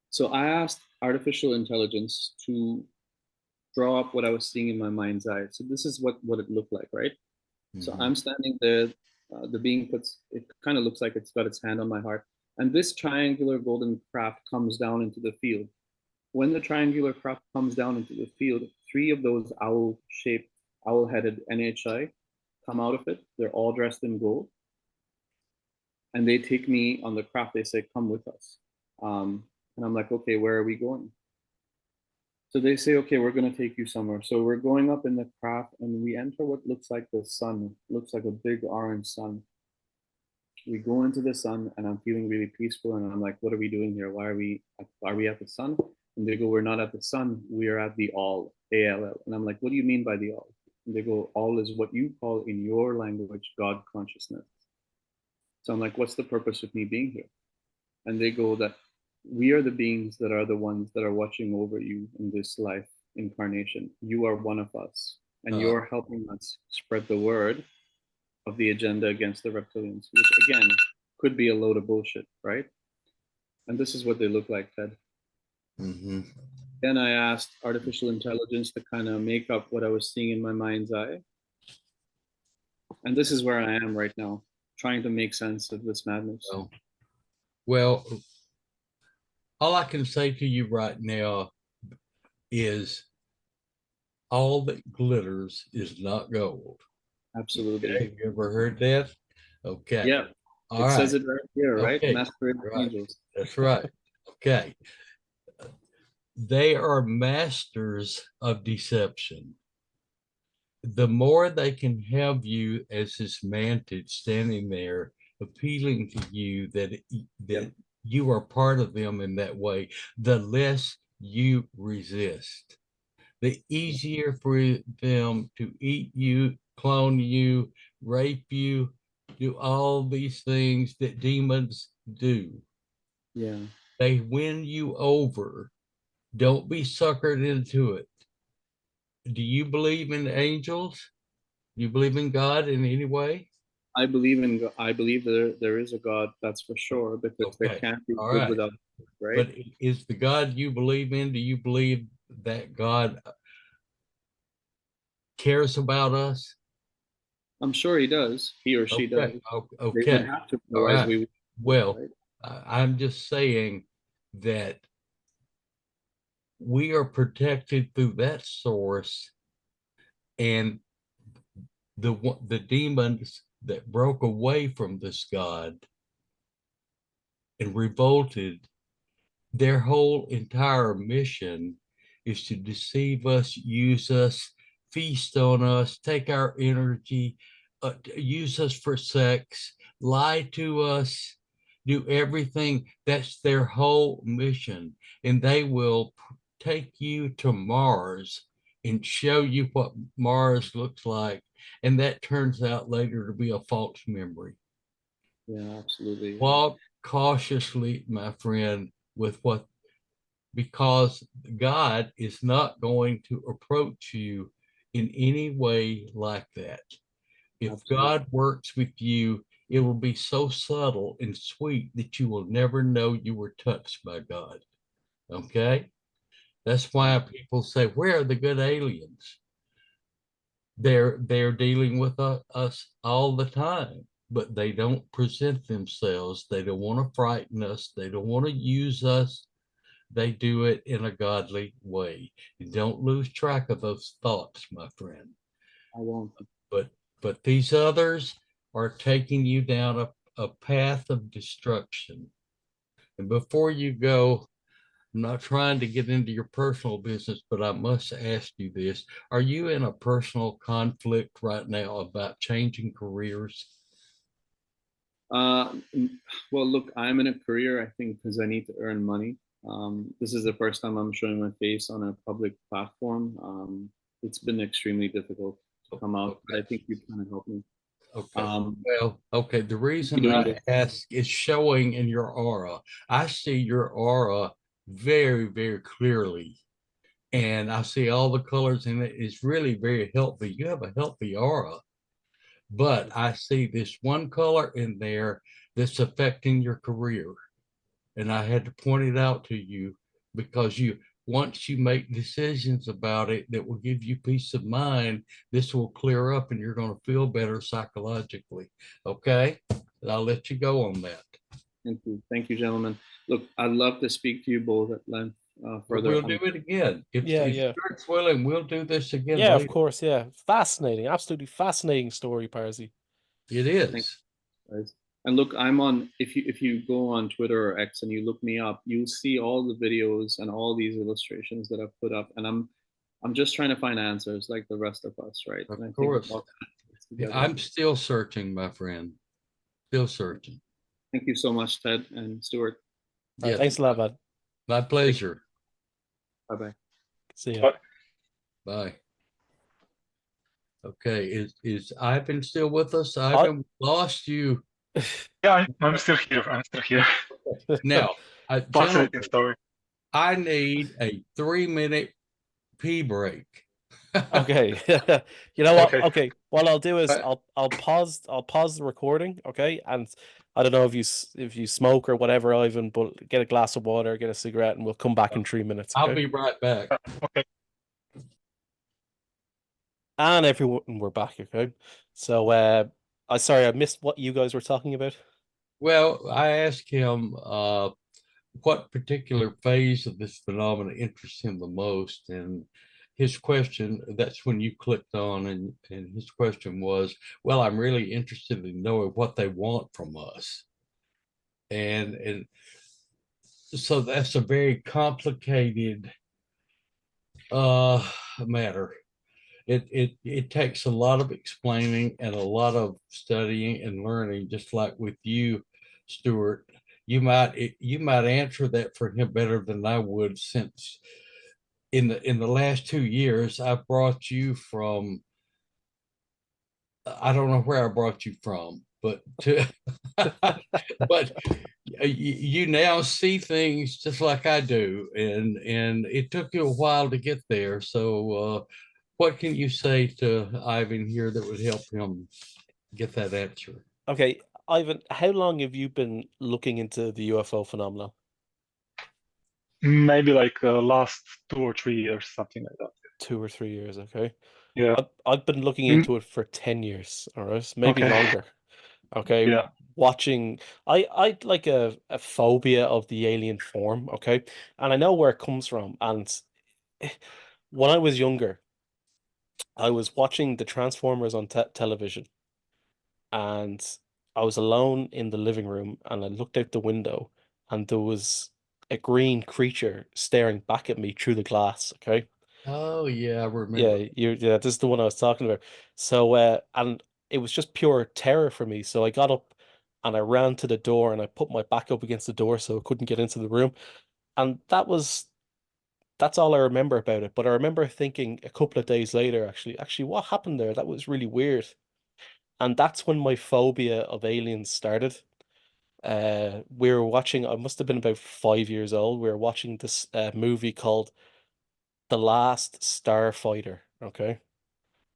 So I asked artificial intelligence to draw up what I was seeing in my mind's eye. So this is what it looked like, right? So Mhm. I'm standing there. The being puts, it kind of looks like it's got its hand on my heart. And this triangular golden craft comes down into the field. When the triangular craft comes down into the field, 3 of those owl-shaped, owl-headed NHI come out of it. They're all dressed in gold. And they take me on the craft. They say, come with us. And I'm like, okay, where are we going? So they say, okay, we're going to take you somewhere. So we're going up in the craft and we enter what looks like the sun, looks like a big orange sun. We go into the sun and I'm feeling really peaceful. And I'm like, what are we doing here? Why are we at the sun? And they go, we're not at the sun. We are at the all, ALL. And I'm like, what do you mean by the all? And they go, all is what you call in your language, God consciousness. So I'm like, what's the purpose of me being here? And they go that we are the beings that are the ones that are watching over you in this life incarnation. You are one of us, and you're helping us spread the word of the agenda against the reptilians, which again could be a load of bullshit, right? And this is what they look like, Ted. Mm-hmm. Then I asked artificial intelligence to kind of make up what I was seeing in my mind's eye. And this is where I am right now, trying to make sense of this madness. Well, all I can say to you right now is all that glitters is not gold. Absolutely. Okay, you ever heard that? Okay. Yeah. All it right. says it right here, right? Okay. Masquerade Right. angels. That's right. Okay. They are masters of deception. The more they can have you as this mantis standing there appealing to you that you are part of them in that way, the less you resist. The easier for them to eat you, clone you, rape you, do all these things that demons do. Yeah. They win you over. Don't be suckered into it. Do you believe in angels? Do you believe in God in any way? I believe there is a God, that's for sure, because there can't be All good right. without good, right? But is the God you believe in, do you believe that God cares about us? I'm sure he does. He or she does. Okay. They would have to, All otherwise right. we would, Well, right? I'm just saying that we are protected through that source, and the demons that broke away from this God and revolted, their whole entire mission is to deceive us, use us, feast on us, take our energy, use us for sex, lie to us, do everything. That's their whole mission. And they will take you to Mars and show you what Mars looks like. And that turns out later to be a false memory. Yeah, absolutely. Walk cautiously, my friend, with what, because God is not going to approach you in any way like that. If Absolutely. God works with you, it will be so subtle and sweet that you will never know you were touched by God. Okay? That's why people say, where are the good aliens? They're dealing with us all the time, but they don't present themselves. They don't want to frighten us. They don't want to use us. They do it in a godly way. You don't lose track of those thoughts, my friend. I won't. But these others are taking you down a path of destruction. And before you go, I'm not trying to get into your personal business, but I must ask you this. Are you in a personal conflict right now about changing careers? Uh, well, look, I'm in a career, I think, because I need to earn money. This is the first time I'm showing my face on a public platform. It's been extremely difficult to come out, but I think you kind of helped me. Okay. Well, okay. The reason doing I this. ask is showing in your aura. I see your aura very, very clearly. And I see all the colors in it. It's really very healthy. You have a healthy aura. But I see this one color in there that's affecting your career. And I had to point it out to you because once you make decisions about it that will give you peace of mind, this will clear up and you're going to feel better psychologically. Okay. And I'll let you go on that. Thank you, gentlemen. Look, I'd love to speak to you both at length further. We'll do it again. If Stuart's willing, we'll do this again Yeah, later. of course. Yeah. Fascinating. Absolutely fascinating story, Parsi. It is. Guys. And look, I'm on, if you go on Twitter or X and you look me up, you'll see all the videos and all these illustrations that I've put up. And I'm just trying to find answers like the rest of us, right? Of And I think course. we'll all Yeah, together. I'm still searching, my friend. Still searching. Thank you so much, Ted and Stuart. Yeah, Thanks a lot, man. my pleasure. Bye bye. See ya. But Bye. Okay, is Ivan still with us? Ivan, we lost you. yeah, I'm still here. I'm still here. Now, gentlemen, Fascinating story. I need a 3-minute pee break. Okay. You know what? Okay. Okay. What I'll do is Uh, I'll pause the recording, okay? And I don't know if you smoke or whatever, Ivan, but get a glass of water, get a cigarette, and we'll come back in 3 minutes, I'll okay? be right back. Okay. And everyone, we're back, okay? So I missed what you guys were talking about. Well, I asked him what particular phase of this phenomenon interests him the most, and his question, that's when you clicked on, and his question was, well, I'm really interested in knowing what they want from us. And so that's a very complicated matter. It takes a lot of explaining and a lot of studying and learning, just like with you, Stuart. You might answer that for him better than I would, since in the last 2 years I brought you from, I don't know where I brought you from, but to but you now see things just like I do, and it took you a while to get there. So what can you say to Ivan here that would help him get that answer? Okay, Ivan, how long have you been looking into the UFO phenomenon? Maybe like last 2 or 3 years, something like that. 2 or 3 years, okay? Yeah. I've been looking Mm, into it for 10 years, all right? Maybe okay. longer. Okay, Yeah. watching I like a phobia of the alien form, okay? And I know where it comes from. And when I was younger, I was watching the Transformers on te television, and I was alone in the living room, and I looked out the window, and there was a green creature staring back at me through the glass, okay? Oh yeah, I Yeah, remember. yeah, this is the one I was talking about. So and it was just pure terror for me. So I got up and I ran to the door and I put my back up against the door so I couldn't get into the room. And that's all I remember about it. But I remember thinking a couple of days later, actually, what happened there? That was really weird. And that's when my phobia of aliens started. We were watching, I must have been about 5 years old. We were watching this movie called The Last Starfighter. Okay.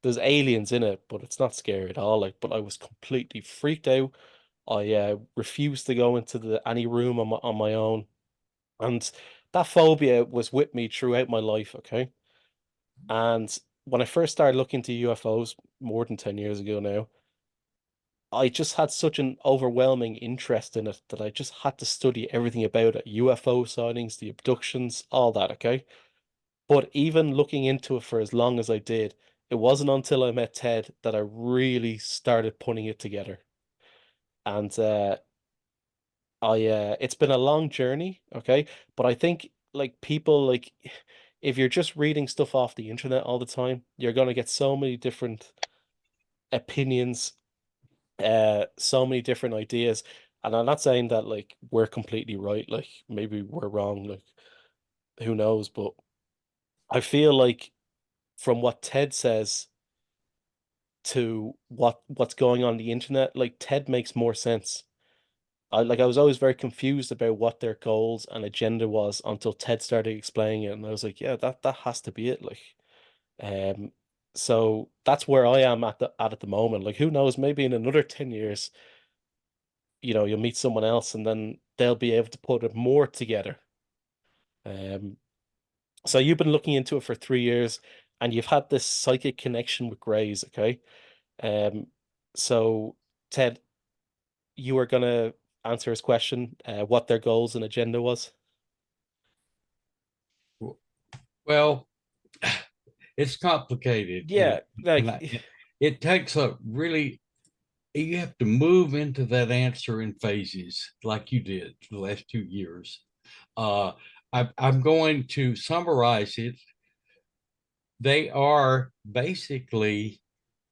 There's aliens in it, but it's not scary at all. Like, but I was completely freaked out. I refused to go into any room on my own, and that phobia was with me throughout my life. Okay, and when I first started looking into UFOs more than 10 years ago now, I just had such an overwhelming interest in it that I just had to study everything about it: UFO sightings, the abductions, all that. Okay, but even looking into it for as long as I did, it wasn't until I met Ted that I really started putting it together. And I it's been a long journey, okay? But I think like people like if you're just reading stuff off the internet all the time, you're gonna get so many different opinions, so many different ideas. And I'm not saying that like we're completely right, like maybe we're wrong, like who knows, but I feel like from what Ted says to what's going on the internet, like Ted makes more sense. I was always very confused about what their goals and agenda was until Ted started explaining it, and I was like, yeah, that has to be it. Like, um, so that's where I am at the moment. Like, who knows? Maybe in another 10 years, you'll meet someone else, and then they'll be able to put it more together. Um, so you've been looking into it for 3 years, and you've had this psychic connection with Grays, okay? Um, so Ted, you were gonna answer his question, what their goals and agenda was. Well, it's complicated, and Yeah, like it takes a really you have to move into that answer in phases like you did the last 2 years. Uh, I'm going to summarize it. They are basically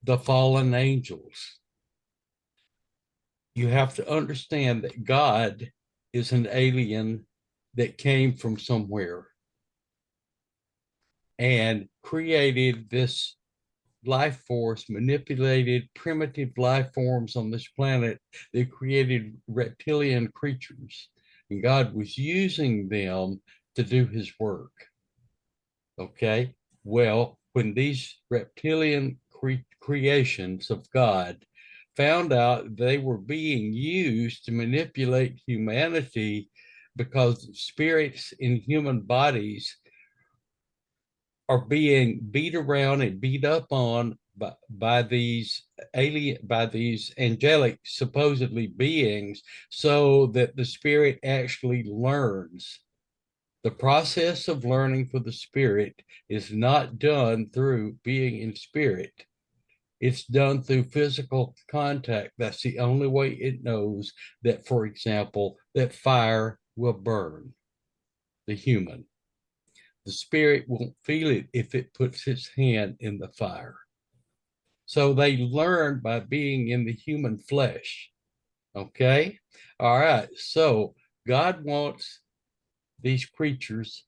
the fallen angels. You have to understand that God is an alien that came from somewhere and created this life force, manipulated primitive life forms on this planet. They created reptilian creatures, and God was using them to do his work. Okay. Well, when these reptilian creations of God found out they were being used to manipulate humanity because spirits in human bodies are being beat around and beat up on by these angelic supposedly beings, so that the spirit actually learns. The process of learning for the spirit is not done through being in spirit. It's done through physical contact. That's the only way it knows that, for example, that fire will burn the human. The spirit won't feel it if it puts its hand in the fire. So they learn by being in the human flesh. Okay. All right. So God wants these creatures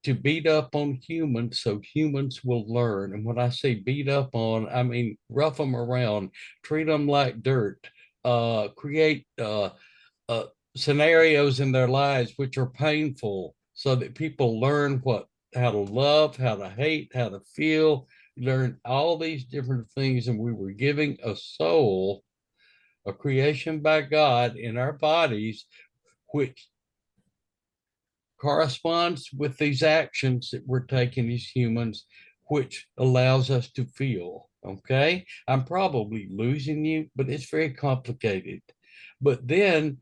to beat up on humans so humans will learn. And when I say beat up on, I mean rough them around, treat them like dirt, create uh, scenarios in their lives which are painful so that people learn how to love, how to hate, how to feel, learn all these different things. And we were giving a soul, a creation by God in our bodies, which corresponds with these actions that we're taking as humans, which allows us to feel. Okay. I'm probably losing you, but it's very complicated. But then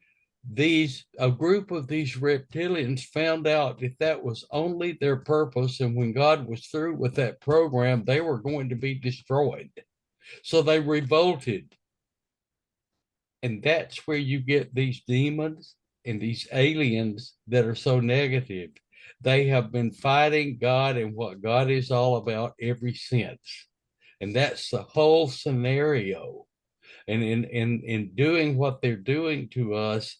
a group of these reptilians found out that that was only their purpose. And when God was through with that program, they were going to be destroyed. So they revolted. And that's where you get these demons and these aliens that are so negative. They have been fighting God and what God is all about ever since. And that's the whole scenario. And in doing what they're doing to us,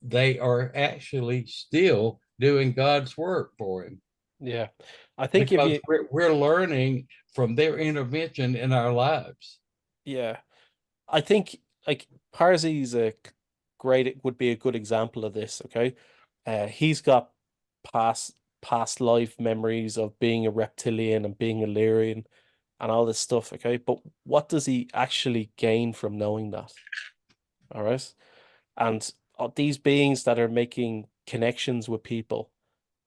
they are actually still doing God's work for him, Yeah. I think if because you, we're learning from their intervention in our lives. yeah, I think like Parsi's a great, it would be a good example of this. Okay. He's got past life memories of being a reptilian and being a Lyrian and all this stuff. Okay. But what does he actually gain from knowing that? All right. And these beings that are making connections with people,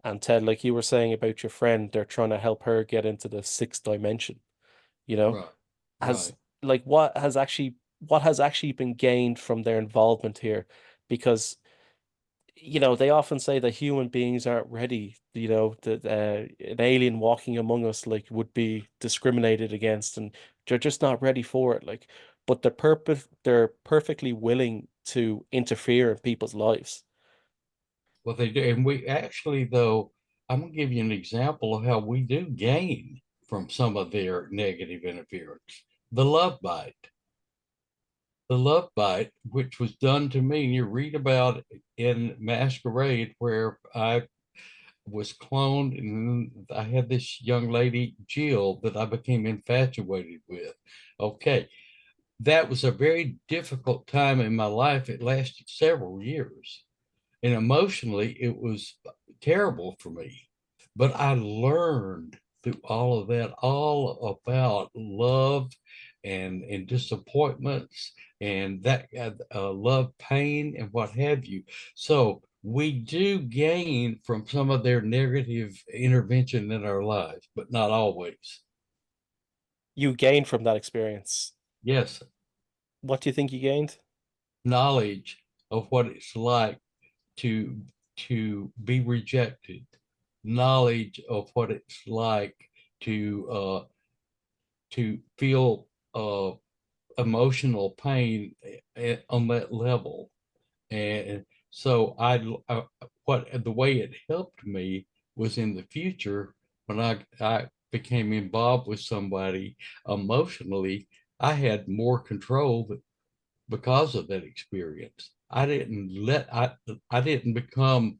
and Ted, like you were saying about your friend, they're trying to help her get into the sixth dimension, you know, Right, has right. like what has actually been gained from their involvement here? Because they often say that human beings aren't ready, that an alien walking among us like would be discriminated against, and they're just not ready for it. Like, but they're perfectly willing to interfere in people's lives. Well, they do. And we actually, though, I'm going to give you an example of how we do gain from some of their negative interference. The love bite. The love bite, which was done to me, and you read about it in Masquerade, where I was cloned and I had this young lady, Jill, that I became infatuated with. Okay. That was a very difficult time in my life. It lasted several years. And emotionally, it was terrible for me. But I learned through all of that, all about love and disappointments and that love, pain, and what have you. So we do gain from some of their negative intervention in our lives, but not always. You gained from that experience. Yes, What do you think you gained? knowledge of what it's like to be rejected, knowledge of what it's like to feel emotional pain on that level. And so what the way it helped me was in the future when I became involved with somebody emotionally, I had more control because of that experience. I didn't become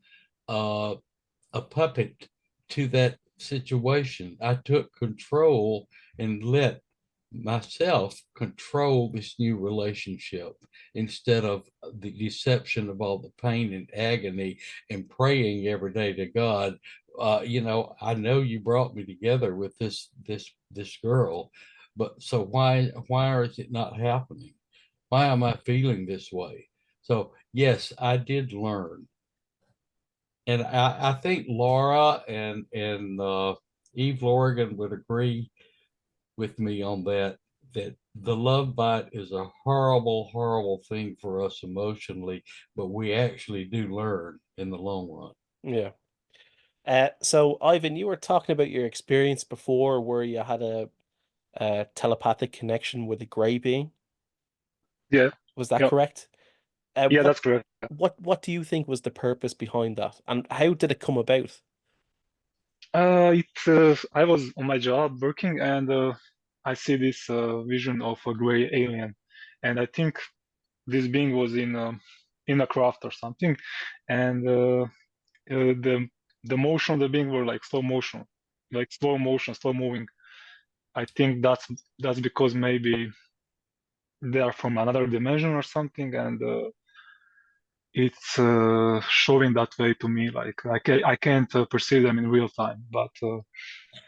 uh, a puppet to that situation. I took control and let myself control this new relationship instead of the deception of all the pain and agony and praying every day to God. I know you brought me together with this girl, but so why is it not happening? Why am I feeling this way? So yes, I did learn, and I think Laura and Eve Lorgan would agree with me on that. That the love bite is a horrible, horrible thing for us emotionally, but we actually do learn in the long run. Yeah. So Ivan, you were talking about your experience before where you had a telepathic connection with a gray being. Yeah, Was that yeah, correct? Uh, yeah, what that's correct. what do you think was the purpose behind that, and how did it come about? I was on my job working, and I see this vision of a gray alien, and I think this being was in a craft or something, and the motion of the being were like slow motion, like slow motion, slow moving. I think that's because maybe they are from another dimension or something, and it's showing that way to me. Like I can't perceive them in real time, but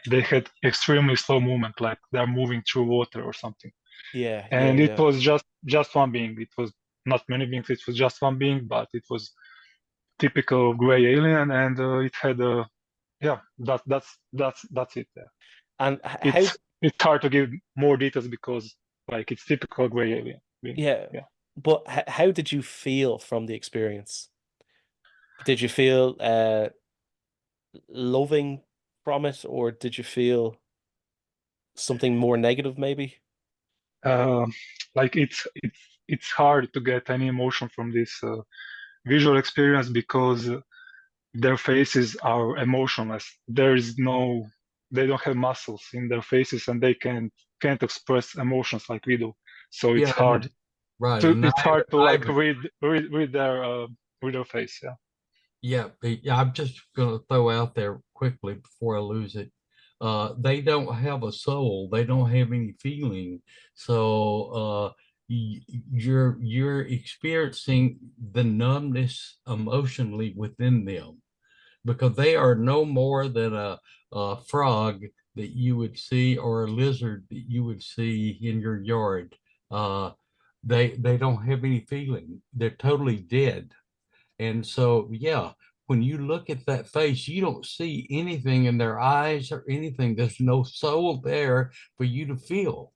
they had extremely slow movement, like they're moving through water or something. Yeah, yeah, And it yeah. was just one being. It was not many beings. It was just one being, but it was typical gray alien, and it had a yeah. That's it. Yeah. And how? It's hard to give more details because like it's typical gray alien being. Yeah, Yeah. but how did you feel from the experience? Did you feel loving from it, or did you feel something more negative, maybe? Um, like it's hard to get any emotion from this visual experience because their faces are emotionless. There is no, they don't have muscles in their faces, and they can't express emotions like we do. So Yeah, right. And it's hard to like Ivan, read their face. Yeah. yeah, I'm just gonna throw out there quickly before I lose it. They don't have a soul. They don't have any feeling. So you're experiencing the numbness emotionally within them because they are no more than a frog that you would see or a lizard that you would see in your yard. Uh, they don't have any feeling. They're totally dead. And so, yeah, when you look at that face, you don't see anything in their eyes or anything. There's no soul there for you to feel.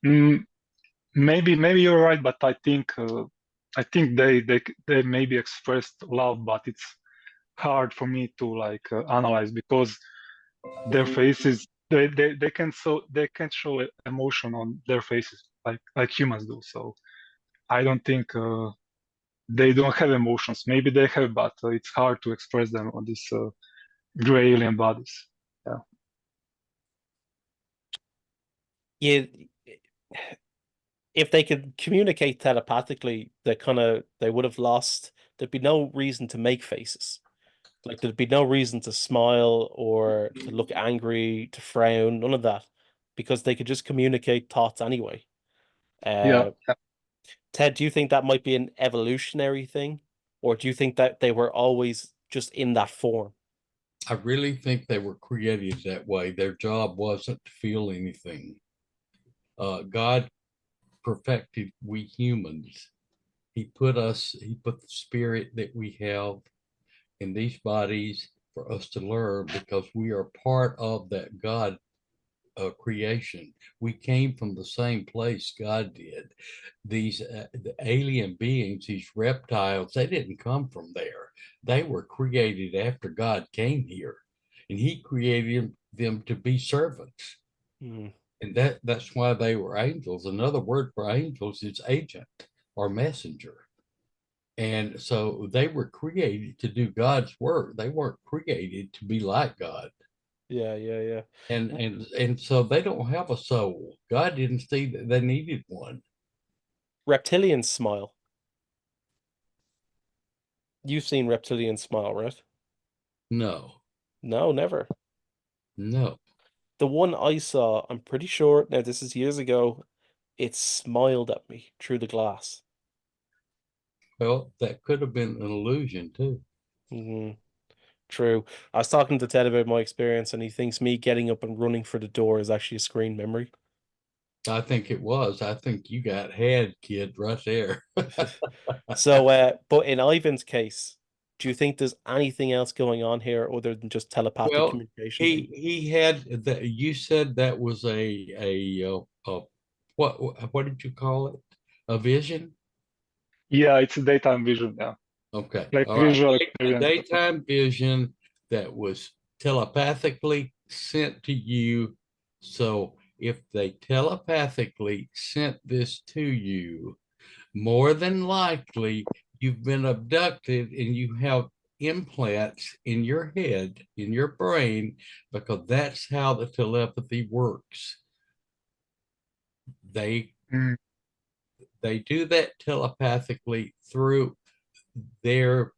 Mm, maybe you're right, but I think they maybe expressed love, but it's hard for me to like analyze because their faces they can't show emotion on their faces like humans do. So I don't think they don't have emotions. Maybe they have, but it's hard to express them on these gray alien bodies. Yeah. Yeah, if they could communicate telepathically, they would have lost. There'd be no reason to make faces. Like there'd be no reason to smile or to look angry, to frown, none of that, because they could just communicate thoughts anyway. Yeah. Uh, Ted, do you think that might be an evolutionary thing, or do you think that they were always just in that form? I really think they were created that way. Their job wasn't to feel anything. God perfected we humans. He put the spirit that we have in these bodies for us to learn because we are part of that God creation. We came from the same place God did. These the alien beings, these reptiles, they didn't come from there. They were created after God came here, and He created them to be servants. Hmm. And that's why they were angels. Another word for angels is agent or messenger. And so they were created to do God's work. They weren't created to be like God. Yeah, yeah, yeah. And so they don't have a soul. God didn't see that they needed one. Reptilians smile. You've seen reptilians smile, right? No, No, never. no. The one I saw, I'm pretty sure, now this is years ago, it smiled at me through the glass. Well, that could have been an illusion too. Hmm. True. I was talking to Ted about my experience, and he thinks me getting up and running for the door is actually a screen memory. I think it was. I think you got had, kid, right there. So, but in Ivan's case, do you think there's anything else going on here other than just telepathic Well, communication? he had that. You said that was what did you call it? A vision? Yeah, it's a daytime vision. Yeah, Okay. like All right. visual A experience. daytime vision that was telepathically sent to you. So if they telepathically sent this to you, more than likely you've been abducted and you have implants in your head, in your brain, because that's how the telepathy works. They Mm, they do that telepathically through their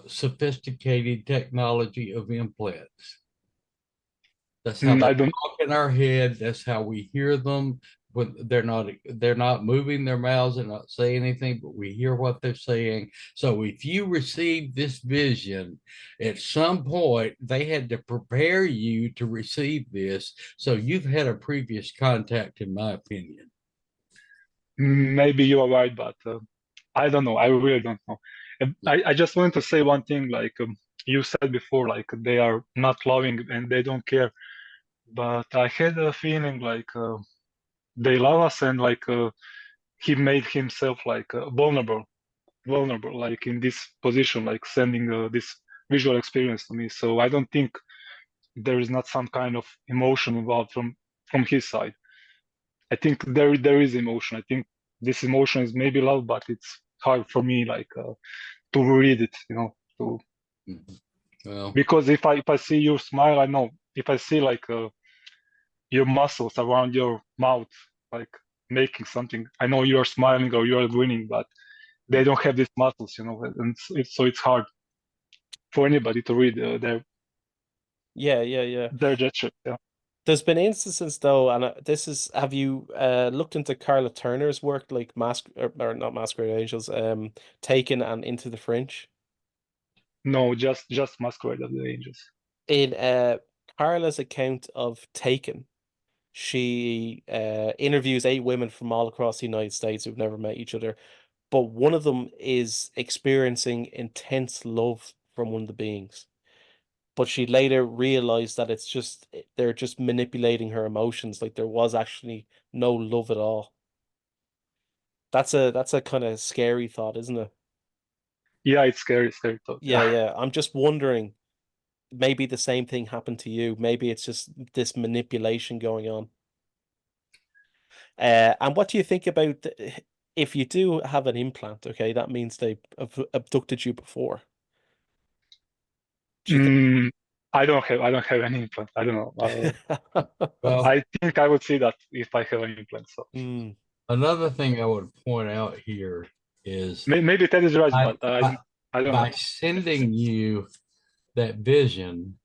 sophisticated technology of implants. That's how they I don't. talk in our head. That's how we hear them when they're not moving their mouths and not saying anything, but we hear what they're saying. So if you receive this vision, at some point they had to prepare you to receive this. So you've had a previous contact, in my opinion. Maybe you are right, but I don't know. I really don't know. And I just wanted to say one thing. Like you said before, like they are not loving and they don't care. But I had a feeling like they love us and like he made himself like vulnerable, like in this position, like sending this visual experience to me. So I don't think there is not some kind of emotion involved from his side. I think there is emotion. I think this emotion is maybe love, but it's hard for me like to read it, to Mhm. Well, because if I see you smile, I know. If I see like your muscles around your mouth, like making something, I know you're smiling or you're grinning, but they don't have these muscles, and so it's hard for anybody to read Yeah, yeah, yeah. their gesture. Yeah. There's been instances though, and this is, have you looked into Carla Turner's work, like or not Masquerade Angels, Taken and Into the Fringe? No, just Masquerade of the Angels. In Carla's account of Taken, she interviews 8 women from all across the United States who've never met each other, but one of them is experiencing intense love from one of the beings. But she later realized that it's just they're just manipulating her emotions, like there was actually no love at all. That's a kind of scary thought, isn't it? Yeah, it's scary thought. Yeah, Yeah. yeah. I'm just wondering, maybe the same thing happened to you. Maybe it's just this manipulation going on. And what do you think about if you do have an implant? Okay, that means they have abducted you before. Do you Mm, I don't have any implant. I don't know. think? well, I think I would see that if I have an implant. So Mm, another thing I would point out here is maybe Ted is right, by, but I by, I don't by know. sending you that vision,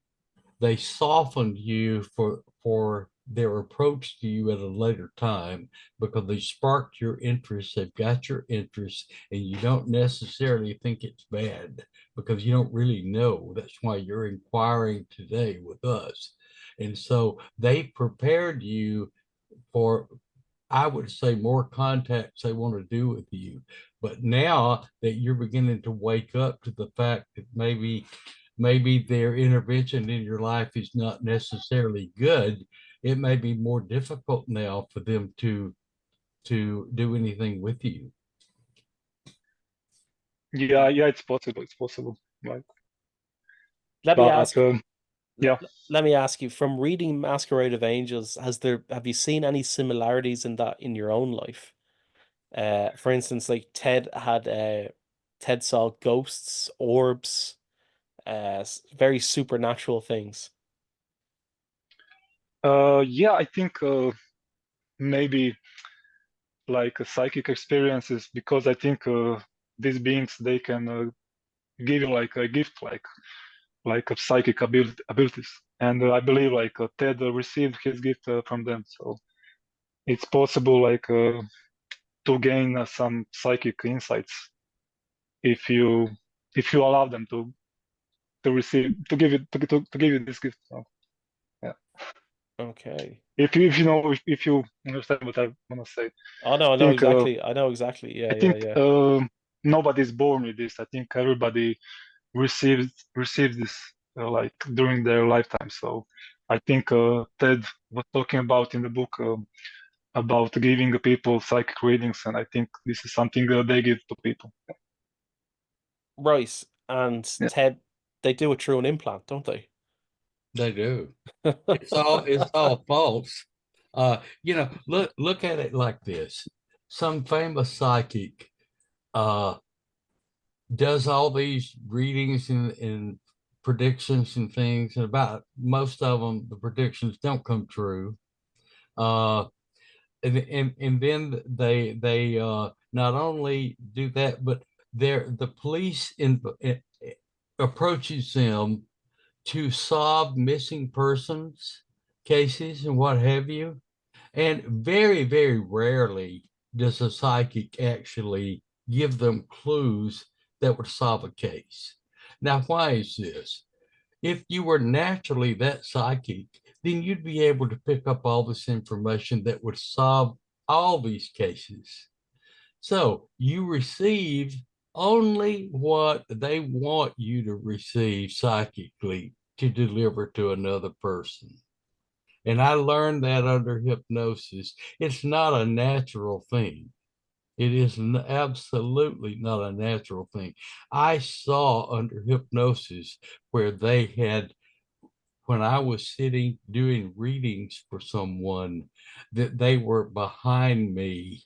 they softened you for their approach to you at a later time because they sparked your interest, they've got your interest, and you don't necessarily think it's bad because you don't really know. That's why you're inquiring today with us. And so they prepared you for, I would say, more contacts they want to do with you. But now that you're beginning to wake up to the fact that maybe their intervention in your life is not necessarily good, it may be more difficult now for them to do anything with you. Yeah, yeah, it's possible. It's possible. Right. let me But ask. Yeah. Let me ask you, from reading Masquerade of Angels, have you seen any similarities in that in your own life? For instance, like Ted saw ghosts, orbs, very supernatural things. Yeah, I think maybe like psychic experiences, because I think these beings, they can give you like a gift, like of psychic abilities. And I believe like Ted received his gift from them. So it's possible like to gain some psychic insights if you allow them to receive to give you this gift. So, yeah. Okay. If you understand what I want to say. Oh no, I think I know exactly. I Yeah, yeah, think yeah. nobody's born with this. I think everybody receives this like during their lifetime. So I think Ted was talking about in the book about giving people psychic readings, and I think this is something they give to people. Right. And Yeah. Ted, they do it through an implant, don't they? They do. It's all false. Look at it like this. Some famous psychic does all these readings and predictions and things, and about most of them, the predictions don't come true. Uh, and then they not only do that, but the police approaches them to solve missing persons cases and what have you. And very, very rarely does a psychic actually give them clues that would solve a case. Now, why is this? If you were naturally that psychic, then you'd be able to pick up all this information that would solve all these cases. So you receive only what they want you to receive psychically to deliver to another person. And I learned that under hypnosis. It's not a natural thing. It is absolutely not a natural thing. I saw under hypnosis where they had, when I was sitting doing readings for someone, that they were behind me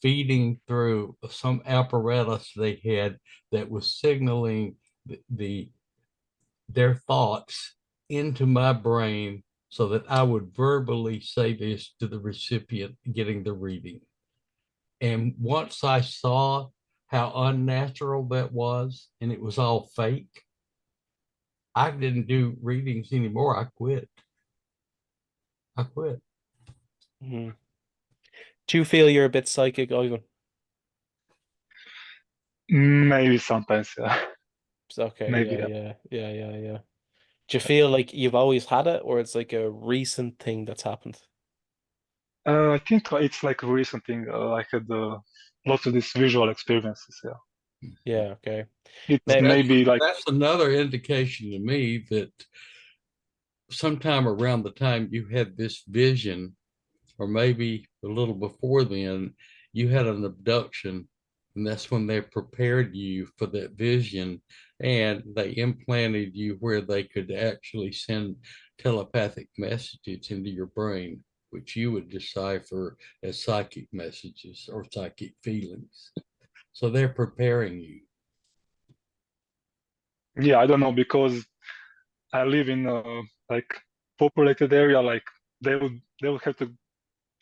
feeding through some apparatus they had that was signaling their thoughts into my brain so that I would verbally say this to the recipient getting the reading. And once I saw how unnatural that was and it was all fake, I didn't do readings anymore. I quit. I quit. Mhm. Do you feel you're a bit psychic, Ivan? Maybe sometimes, yeah. It's okay, Maybe, yeah, yeah. yeah. Do you feel like you've always had it, or it's like a recent thing that's happened? I think it's like a recent thing. I had lots of these visual experiences. Yeah, Yeah, okay. it's Now, maybe like That's another indication to me that sometime around the time you had this vision, or maybe a little before then, you had an abduction, and that's when they prepared you for that vision, and they implanted you where they could actually send telepathic messages into your brain, which you would decipher as psychic messages or psychic feelings. So they're preparing you. yeah, I don't know, because I live in like populated area. Like they would have to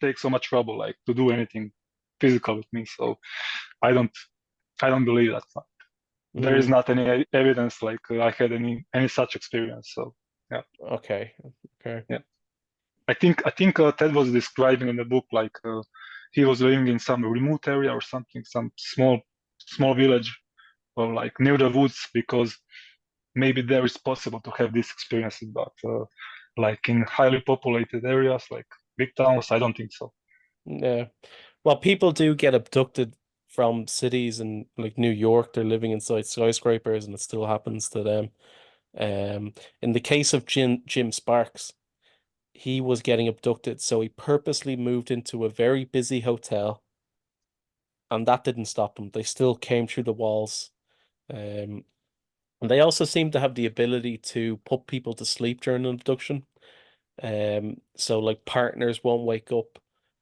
take so much trouble like to do anything physical with me. So I don't I don't believe that. There is mm, not any evidence like I had any such experience. So yeah, okay, okay. yeah. I think Ted was describing in the book like he was living in some remote area or something, some small village or like near the woods, because maybe there is possible to have these experiences, but like in highly populated areas like big towns, I don't think so. Yeah. Well, people do get abducted from cities and like New York, they're living inside skyscrapers and it still happens to them. In the case of Jim Sparks, he was getting abducted, so he purposely moved into a very busy hotel, and that didn't stop them. They still came through the walls. Um, And they also seem to have the ability to put people to sleep during an abduction. So like partners won't wake up,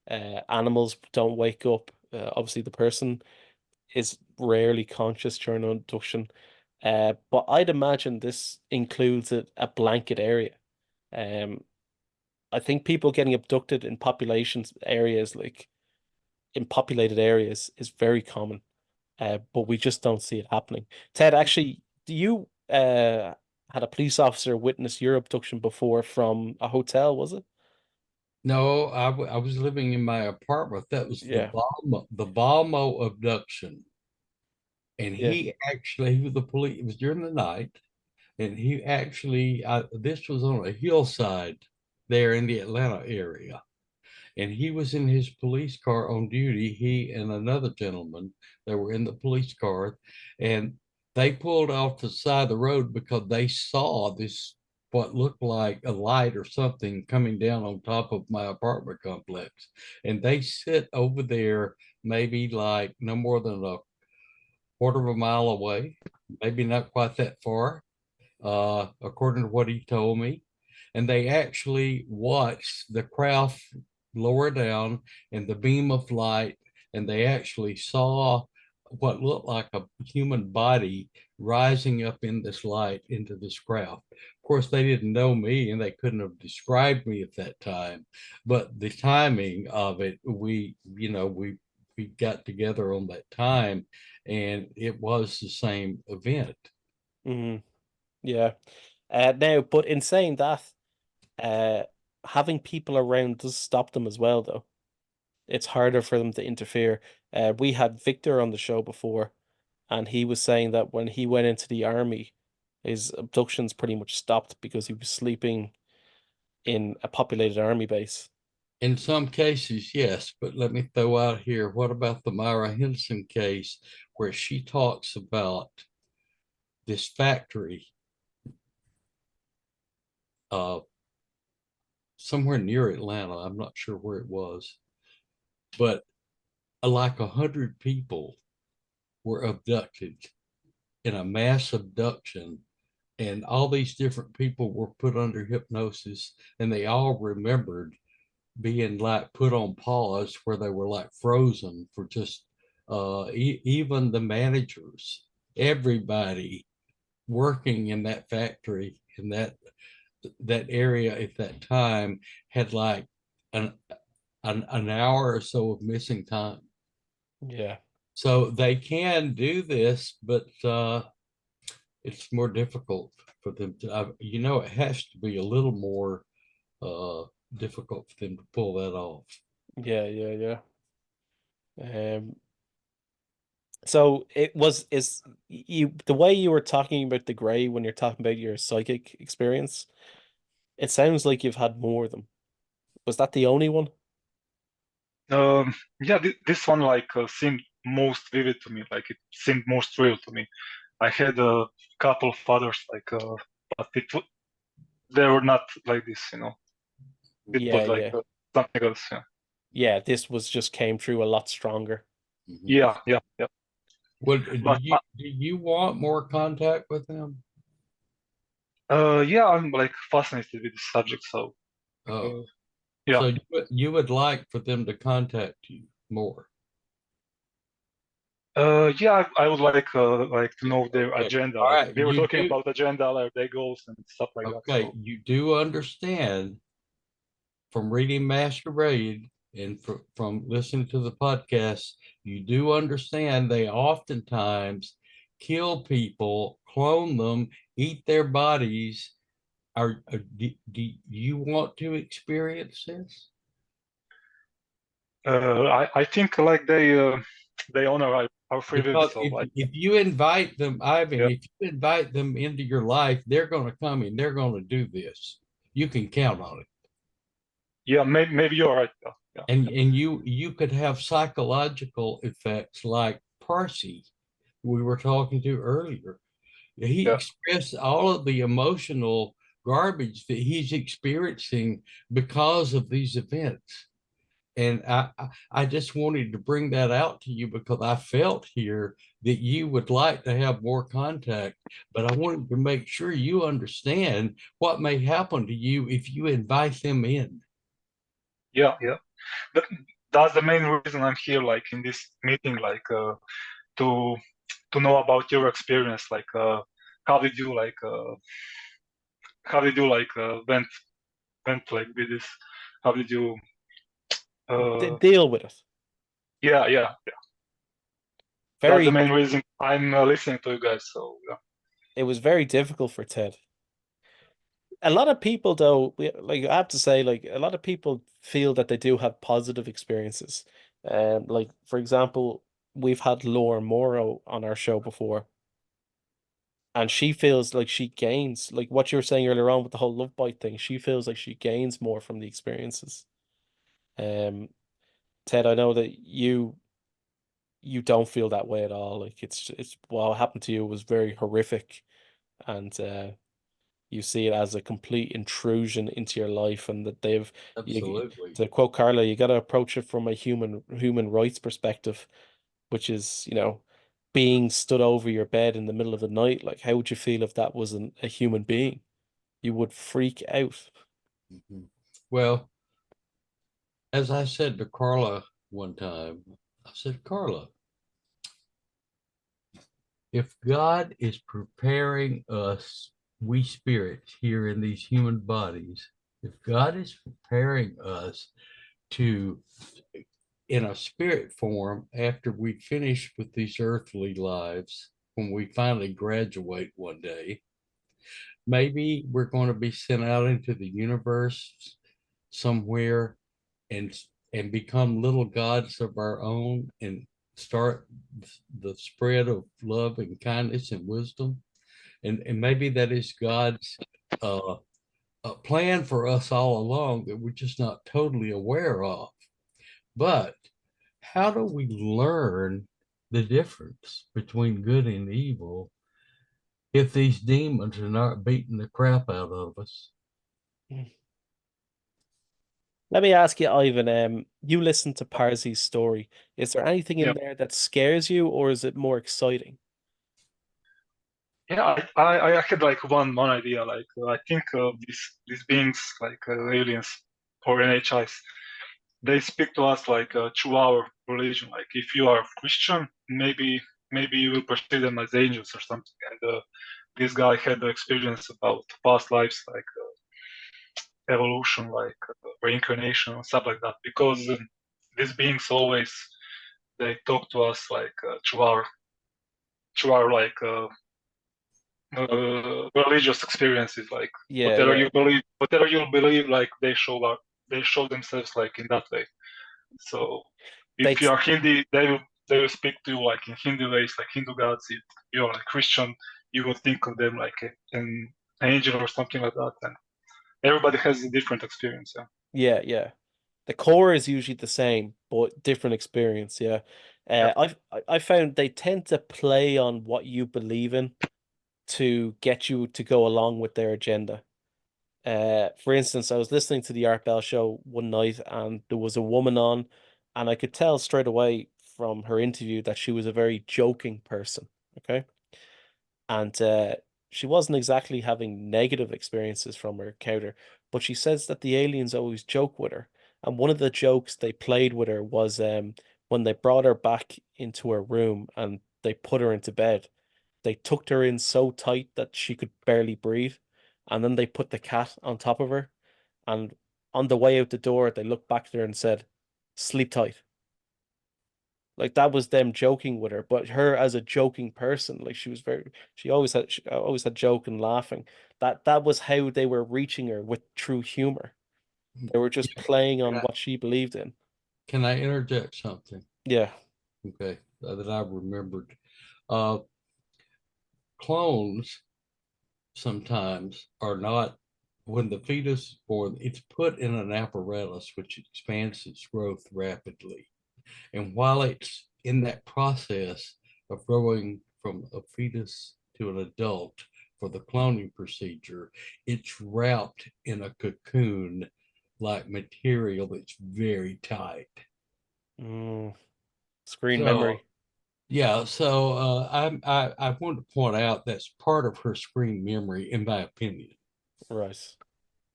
animals don't wake up. Obviously, the person is rarely conscious during an abduction. But I'd imagine this includes a blanket area. Um, I think people getting abducted in populations areas, like in populated areas, is very common. But we just don't see it happening. Ted, actually, do you had a police officer witness your abduction before from a hotel, was it? No, I was living in my apartment. That was Yeah, the Balmo abduction. And yeah, he was the police, it was during the night. And he actually, this was on a hillside there in the Atlanta area. And he was in his police car on duty. He and another gentleman that were in the police car, and they pulled off the side of the road because they saw this what looked like a light or something coming down on top of my apartment complex. And they sit over there, maybe like no more than a quarter of a mile away, maybe not quite that far, according to what he told me. And they actually watched the craft lower down in the beam of light, and they actually saw what looked like a human body rising up in this light into this craft. Of course, they didn't know me and they couldn't have described me at that time, but the timing of it, we got together on that time, and it was the same event. hmm yeah. Now, but in saying that, uh, having people around does stop them as well, though. It's harder for them to interfere. We had Victor on the show before, and he was saying that when he went into the army, his abductions pretty much stopped because he was sleeping in a populated army base. In some cases, yes, but let me throw out here, what about the Myra Henson case where she talks about this factory uh, somewhere near Atlanta? I'm not sure where it was, but like 100 people were abducted in a mass abduction, and all these different people were put under hypnosis, and they all remembered being like put on pause where they were like frozen for just even the managers, everybody working in that factory in that area at that time had like an an hour or so of missing time. Yeah. So they can do this, but it's more difficult for them to, it has to be a little more uh, difficult for them to pull that off. Yeah, yeah, yeah. So it was is you the way you were talking about the gray when you're talking about your psychic experience, it sounds like you've had more of them. Was that the only one? Yeah, this one like seemed most vivid to me. Like it seemed most real to me. I had a couple of others, like, but they were not like this. It Yeah, was like yeah. something else. Yeah, Yeah, this was just came through a lot stronger. Mhm. yeah, yeah, yeah. Well, But do you want more contact with them? yeah, I'm like fascinated with the subject. So Oh, uh, yeah, so you would like for them to contact you more? yeah, I would like to know their Okay. agenda. All Like right. they were You talking do. about agenda, like their goals and stuff like that. Okay. So You do understand from reading Masquerade and from listening to the podcast, you do understand they oftentimes kill people, clone them, eat their bodies. Do you want to experience this? I think like they honor our free will. Because So like if you invite them, Ivan, yeah, if you invite them into your life, they're going to come and they're going to do this. You can count on it. yeah, maybe you're right. Yeah, yeah, And you could have psychological effects like Parsi we were talking to earlier. He yeah. expressed all of the emotional garbage that he's experiencing because of these events. And I just wanted to bring that out to you because I felt here that you would like to have more contact, but I wanted to make sure you understand what may happen to you if you invite them in. Yeah, yeah. That, that's the main reason I'm here, like in this meeting, like to to know about your experience, like how did you like went like with this? How did you Deal with it. yeah, yeah, yeah. That's the Very, main reason I'm listening to you guys. So yeah. it was very difficult for Ted. A lot of people, though, like I have to say, like a lot of people feel that they do have positive experiences. Like for example, we've had Laura Morrow on our show before, and she feels like she gains, like what you were saying earlier on with the whole love bite thing. She feels like she gains more from the experiences. Um, Ted, I know that you don't feel that way at all. Like it's what happened to you was very horrific, and you see it as a complete intrusion into your life, and that you, Absolutely. to quote Carla, you got to approach it from a human rights perspective, which is, being stood over your bed in the middle of the night. Like, how would you feel if that wasn't a human being? You would freak out. Mhm. Well, as I said to Carla one time, I said, Carla, if God is preparing us, we spirits here in these human bodies, if God is preparing us to, in a spirit form, after we finish with these earthly lives, when we finally graduate one day, maybe we're going to be sent out into the universe somewhere and become little gods of our own and start the spread of love and kindness and wisdom. And maybe that is God's uh, plan for us all along that we're just not totally aware of. But how do we learn the difference between good and evil if these demons are not beating the crap out of us? Let me ask you, Ivan, you listened to Parsi's story. Is there anything in Yeah, there that scares you, or is it more exciting? yeah. I had like one idea. Like I think these beings like aliens or NHIs, they speak to us like through our religion. Like if you are Christian, maybe you will perceive them as angels or something. And this guy had the experience about past lives, like evolution, like reincarnation, and stuff like that. Because these beings always they talk to us like through our like religious experiences, like Yeah, yeah. whatever you believe, like they show themselves like in that way. So They if you are Hindi, they will speak to you like in Hindi ways, like Hindu gods. If you're like Christian, you will think of them like an angel or something like that. And everybody has a different experience. Yeah. Yeah, yeah. The core is usually the same, but different experience. Yeah. Yeah. I found they tend to play on what you believe in to get you to go along with their agenda. For instance, I was listening to the Art Bell show one night, and there was a woman on, and I could tell straight away from her interview that she was a very joking person. Okay. And she wasn't exactly having negative experiences from her encounter, but she says that the aliens always joke with her. And one of the jokes they played with her was when they brought her back into her room and they put her into bed, they tucked her in so tight that she could barely breathe. And then they put the cat on top of her. And on the way out the door, they looked back at her and said, "Sleep tight." Like that was them joking with her, but her as a joking person, like she always had joke and laughing. That was how they were reaching her with true humor. They were just playing Can on I, what she believed in. can I interject something? Yeah. Okay, that I remembered. Uh, Clones sometimes are not, when the fetus is born, it's put in an apparatus which expands its growth rapidly. And while it's in that process of growing from a fetus to an adult for the cloning procedure, it's wrapped in a cocoon like material that's very tight. Mm, screen So memory. yeah, so I want to point out that's part of her screen memory, in my opinion. Right.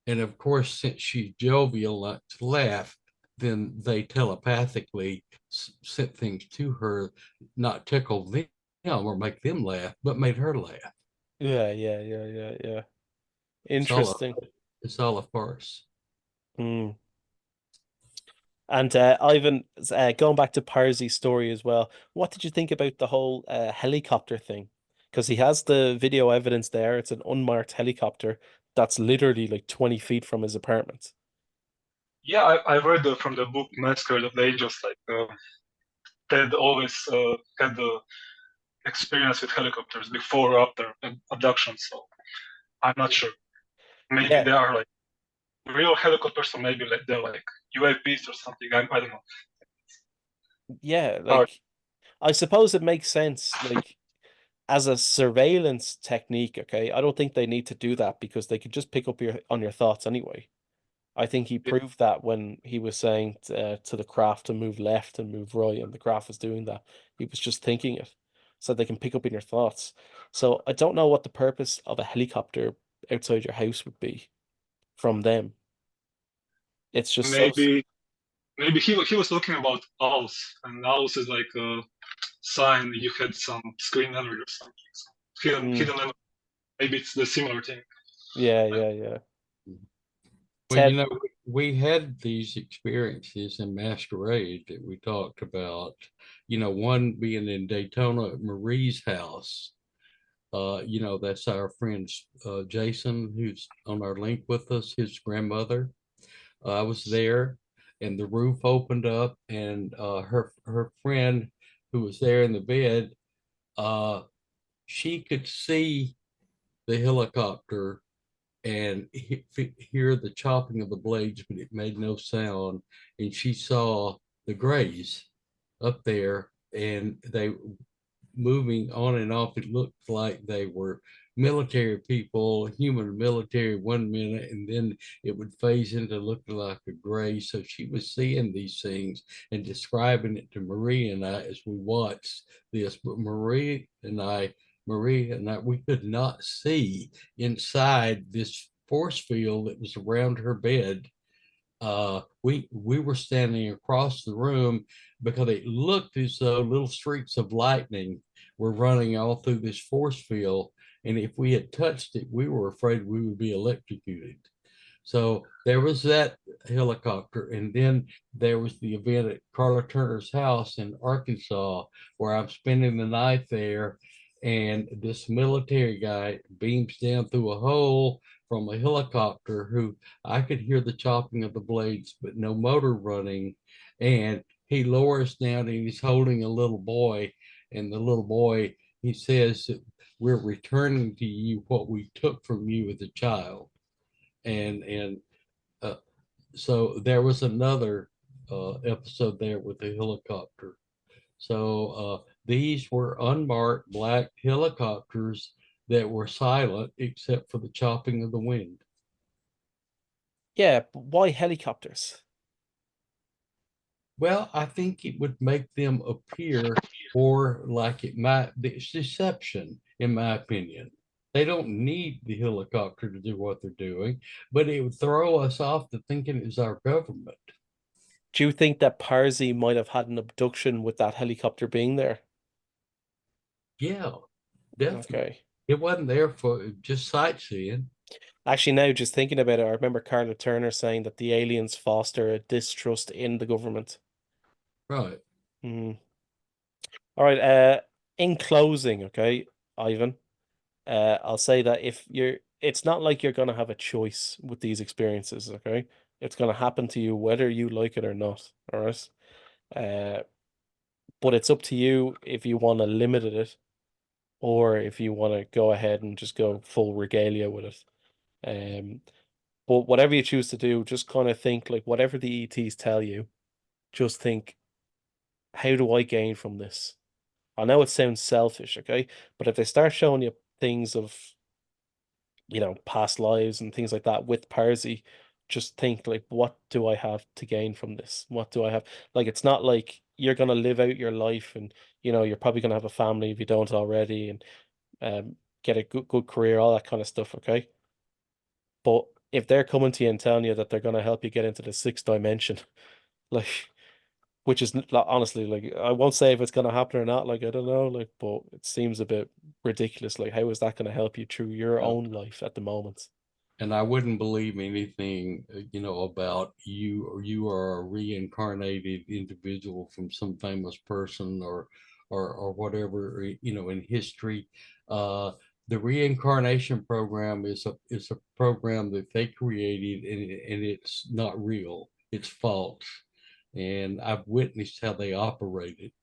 And of course, since she's jovial, likes to laugh, then they telepathically sent things to her, not tickle them or make them laugh, but made her laugh. Yeah, yeah, yeah, yeah, yeah. It's all a Interesting. it's all a farce. Mm. And Ivan, going back to Parsi's story as well, what did you think about the whole helicopter thing? Because he has the video evidence there. It's an unmarked helicopter that's literally like 20 feet from his apartment. Yeah, I read from the book Massacre of the Angels, like Ted always had the experience with helicopters before or after abduction, so I'm not sure. Maybe Yeah, they are like real helicopters, or maybe like they're like UAPs or something. I don't know. yeah, Hard. like I suppose it makes sense, like as a surveillance technique, okay? I don't think they need to do that because they could just pick up your thoughts anyway. I think he proved that when he was saying to the craft to move left and move right, and the craft was doing that. He was just thinking it, so they can pick up in your thoughts. So I don't know what the purpose of a helicopter outside your house would be from them. It's just so. Maybe he was talking about owls, and owls is like a sign you had some screen memory or something. So Mm, hidden memory. Maybe it's the similar thing. yeah, I, yeah, yeah. Well, Ted, we had these experiences in Masquerade that we talked about. One being in Daytona at Marie's house. That's our friend Jason, who's on our link with us, his grandmother. I was there, and the roof opened up, and her friend who was there in the bed, uh, she could see the helicopter and hear the chopping of the blades, but it made no sound. And she saw the grays up there, and they moving on and off. It looked like they were military people, human military 1 minute, and then it would phase into looking like a gray. So she was seeing these things and describing it to Marie and I as we watched this. But Marie and I, we could not see inside this force field that was around her bed. We were standing across the room because it looked as though little streaks of lightning were running all through this force field, and if we had touched it, we were afraid we would be electrocuted. So there was that helicopter, and then there was the event at Carla Turner's house in Arkansas, where I'm spending the night there, and this military guy beams down through a hole from a helicopter who I could hear the chopping of the blades, but no motor running. And he lowers down and he's holding a little boy. And the little boy, he says that we're returning to you what we took from you as a child. And uh, so there was another episode there with the helicopter. So these were unmarked black helicopters that were silent except for the chopping of the wind. yeah, but why helicopters? Well, I think it would make them appear more like it might be. It's deception, in my opinion. They don't need the helicopter to do what they're doing, but it would throw us off to thinking it's our government. Do you think that Parsi might have had an abduction with that helicopter being there? Yeah, definitely. Okay. It wasn't there for just sightseeing. Actually, now just thinking about it, I remember Carla Turner saying that the aliens foster a distrust in the government. Right. Hmm. All right. In closing, okay, Ivan, I'll say that it's not like you're gonna have a choice with these experiences, okay? It's gonna happen to you whether you like it or not. All right. Uh, but it's up to you if you want to limit it or if you want to go ahead and just go full regalia with it. Um, but whatever you choose to do, just kind of think like whatever the ETs tell you, just think, how do I gain from this? I know it sounds selfish, okay? But if they start showing you things of, past lives and things like that with Parsi, just think like, what do I have to gain from this? What do I have? Like, it's not like you're gonna live out your life, and you're probably gonna have a family if you don't already, and get a good career, all that kind of stuff. Okay, but if they're coming to you and telling you that they're gonna help you get into the sixth dimension, like, which is honestly, like, I won't say if it's gonna happen or not. Like, I don't know, like, but it seems a bit ridiculous. Like, how is that gonna help you through your Uh, own life at the moment? and I wouldn't believe anything, about you, or you are a reincarnated individual from some famous person, or whatever, in history. Uh, the reincarnation program is a program that they created, and it's not real. It's false, and I've witnessed how they operate it.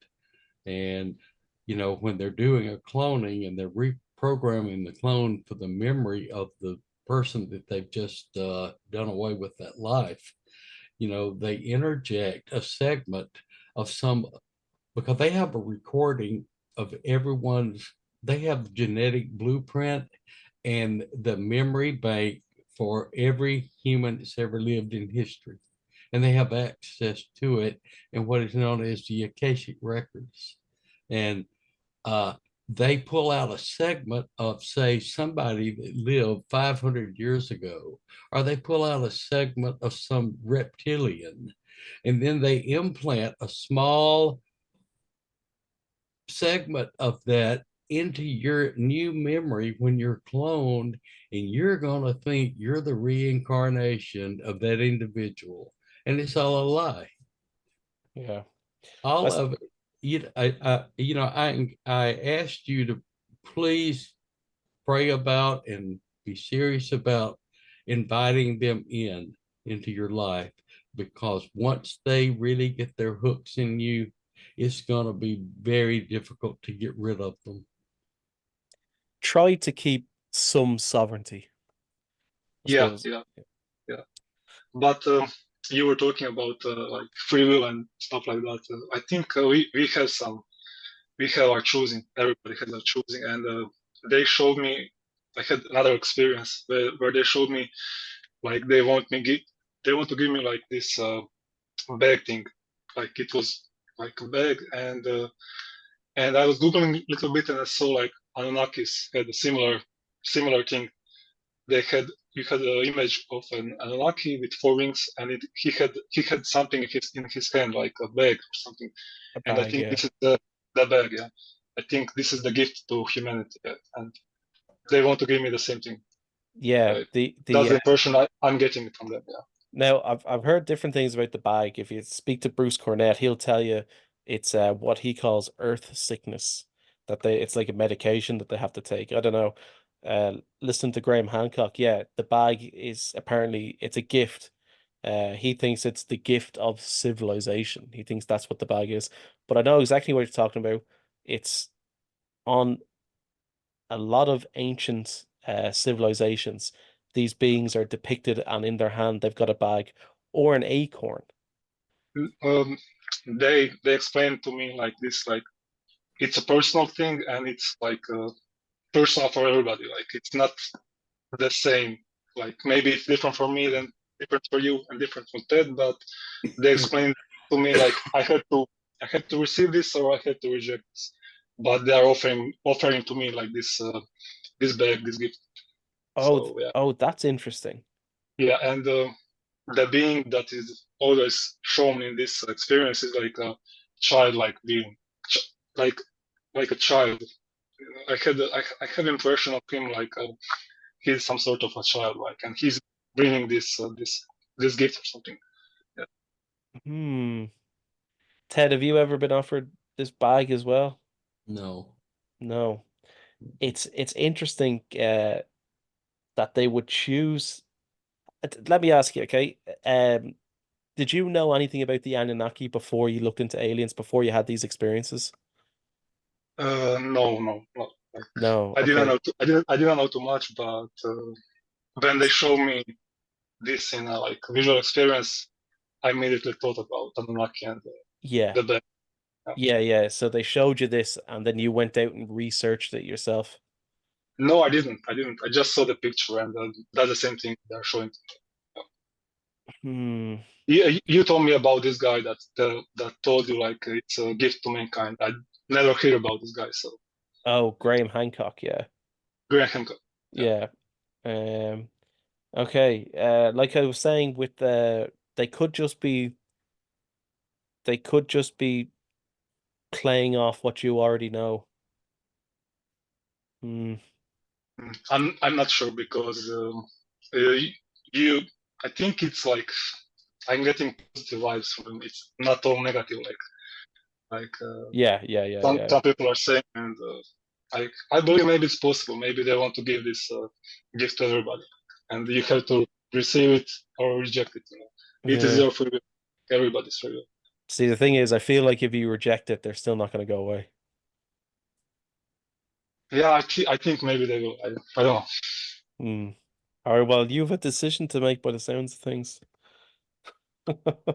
And when they're doing a cloning and they're reprogramming the clone for the memory of the person that they've just done away with that life, they interject a segment of some, because they have a recording of everyone's, they have the genetic blueprint and the memory bank for every human that's ever lived in history. And they have access to it in what is known as the Akashic Records. And uh, they pull out a segment of, say, somebody that lived 500 years ago, or they pull out a segment of some reptilian, and then they implant a small segment of that into your new memory when you're cloned, and you're going to think you're the reincarnation of that individual. And it's all a lie. Yeah, All that's of it. I asked you to please pray about and be serious about inviting them into your life, because once they really get their hooks in you, it's going to be very difficult to get rid of them. try to keep some sovereignty, I Yeah, suppose. yeah, yeah. But you were talking about like free will and stuff like that. I think we have our choosing. Everybody has our choosing, and they showed me. I had another experience where they showed me like they want to give me like this bag thing, like it was like a bag, and I was googling a little bit and I saw like Anunnakis had a similar thing. They had You had an image of an Anunnaki with four wings, and he had something in his hand like a bag or something. A And I bag, think yeah. this is the bag. Yeah, I think this is the gift to humanity, yeah. And they want to give me the same thing. Yeah, Uh, that's the the impression I'm getting from them. Yeah. now I've heard different things about the bag. If you speak to Bruce Cornett, he'll tell you it's what he calls earth sickness. That it's like a medication that they have to take. I don't know. Listen to Graham Hancock. Yeah, the bag is apparently it's a gift. He thinks it's the gift of civilization. He thinks that's what the bag is. But I know exactly what you're talking about. It's on a lot of ancient civilizations. These beings are depicted, and in their hand they've got a bag or an acorn. Um, they explained to me like this, like it's a personal thing and it's like personal for everybody. Like it's not the same. Like maybe it's different for me than different for you and different from Ted, but they explained to me like I had to receive this or I had to reject this. But they are offering to me like this bag, this gift. Oh, So yeah, oh, that's interesting. yeah, and the being that is always shown in this experience is like a childlike being, like like a child. I had impression of him like he's some sort of a child, like, and he's bringing this gift or something. Yeah. Hmm. Ted, have you ever been offered this bag as well? No. No. It's interesting that they would choose. Let me ask you, okay? Did you know anything about the Anunnaki before you looked into aliens, before you had these experiences? No, no, no. Like, No. I didn't Okay. know. I didn't know too much, but when they show me this in a like visual experience, I immediately thought about Anunnaki and Yeah. the bed. Yeah. Yeah, yeah. So they showed you this and then you went out and researched it yourself. No, I didn't. I just saw the picture, and that's the same thing they're showing. Hmm. You told me about this guy that told you like it's a gift to mankind. I never hear about this guy. So Oh, Graham Hancock, yeah. Graham Hancock. Yeah. Okay. Like I was saying with they could just be playing off what you already know. Hmm. I'm not sure because uh, you I think it's like I'm getting positive vibes from him. It's not all negative like Yeah, yeah, yeah, yeah. some people are saying, and I believe maybe it's possible. Maybe they want to give this gift to everybody, and you have to receive it or reject it. It is Yeah. your free will, everybody's free will. See, the thing is, I feel like if you reject it, they're still not going to go away. Yeah, I think maybe they will. I don't know. Hmm. All right, well, you have a decision to make by the sounds of things.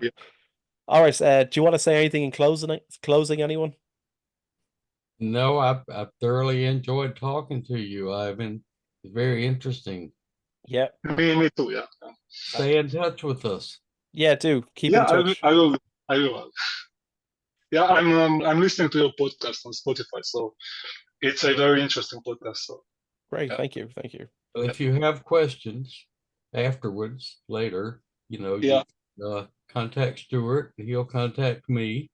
Yeah. All right, do you want to say anything in closing, anyone? No, I thoroughly enjoyed talking to you, Ivan. Very interesting. Yeah. Me too. Yeah. Stay in touch with us. Yeah, do keep Yeah, in touch. I will. I will. Yeah, I'm listening to your podcast on Spotify, so it's a very interesting podcast. So Great, yeah, thank you, thank you. If you have questions afterwards, later, you yeah, contact Stuart, and he'll contact me,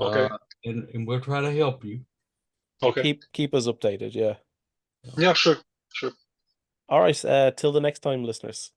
uh, okay, and we'll try to help you. Yeah, okay, keep us updated, yeah. yeah, sure, sure. All right, till the next time, listeners.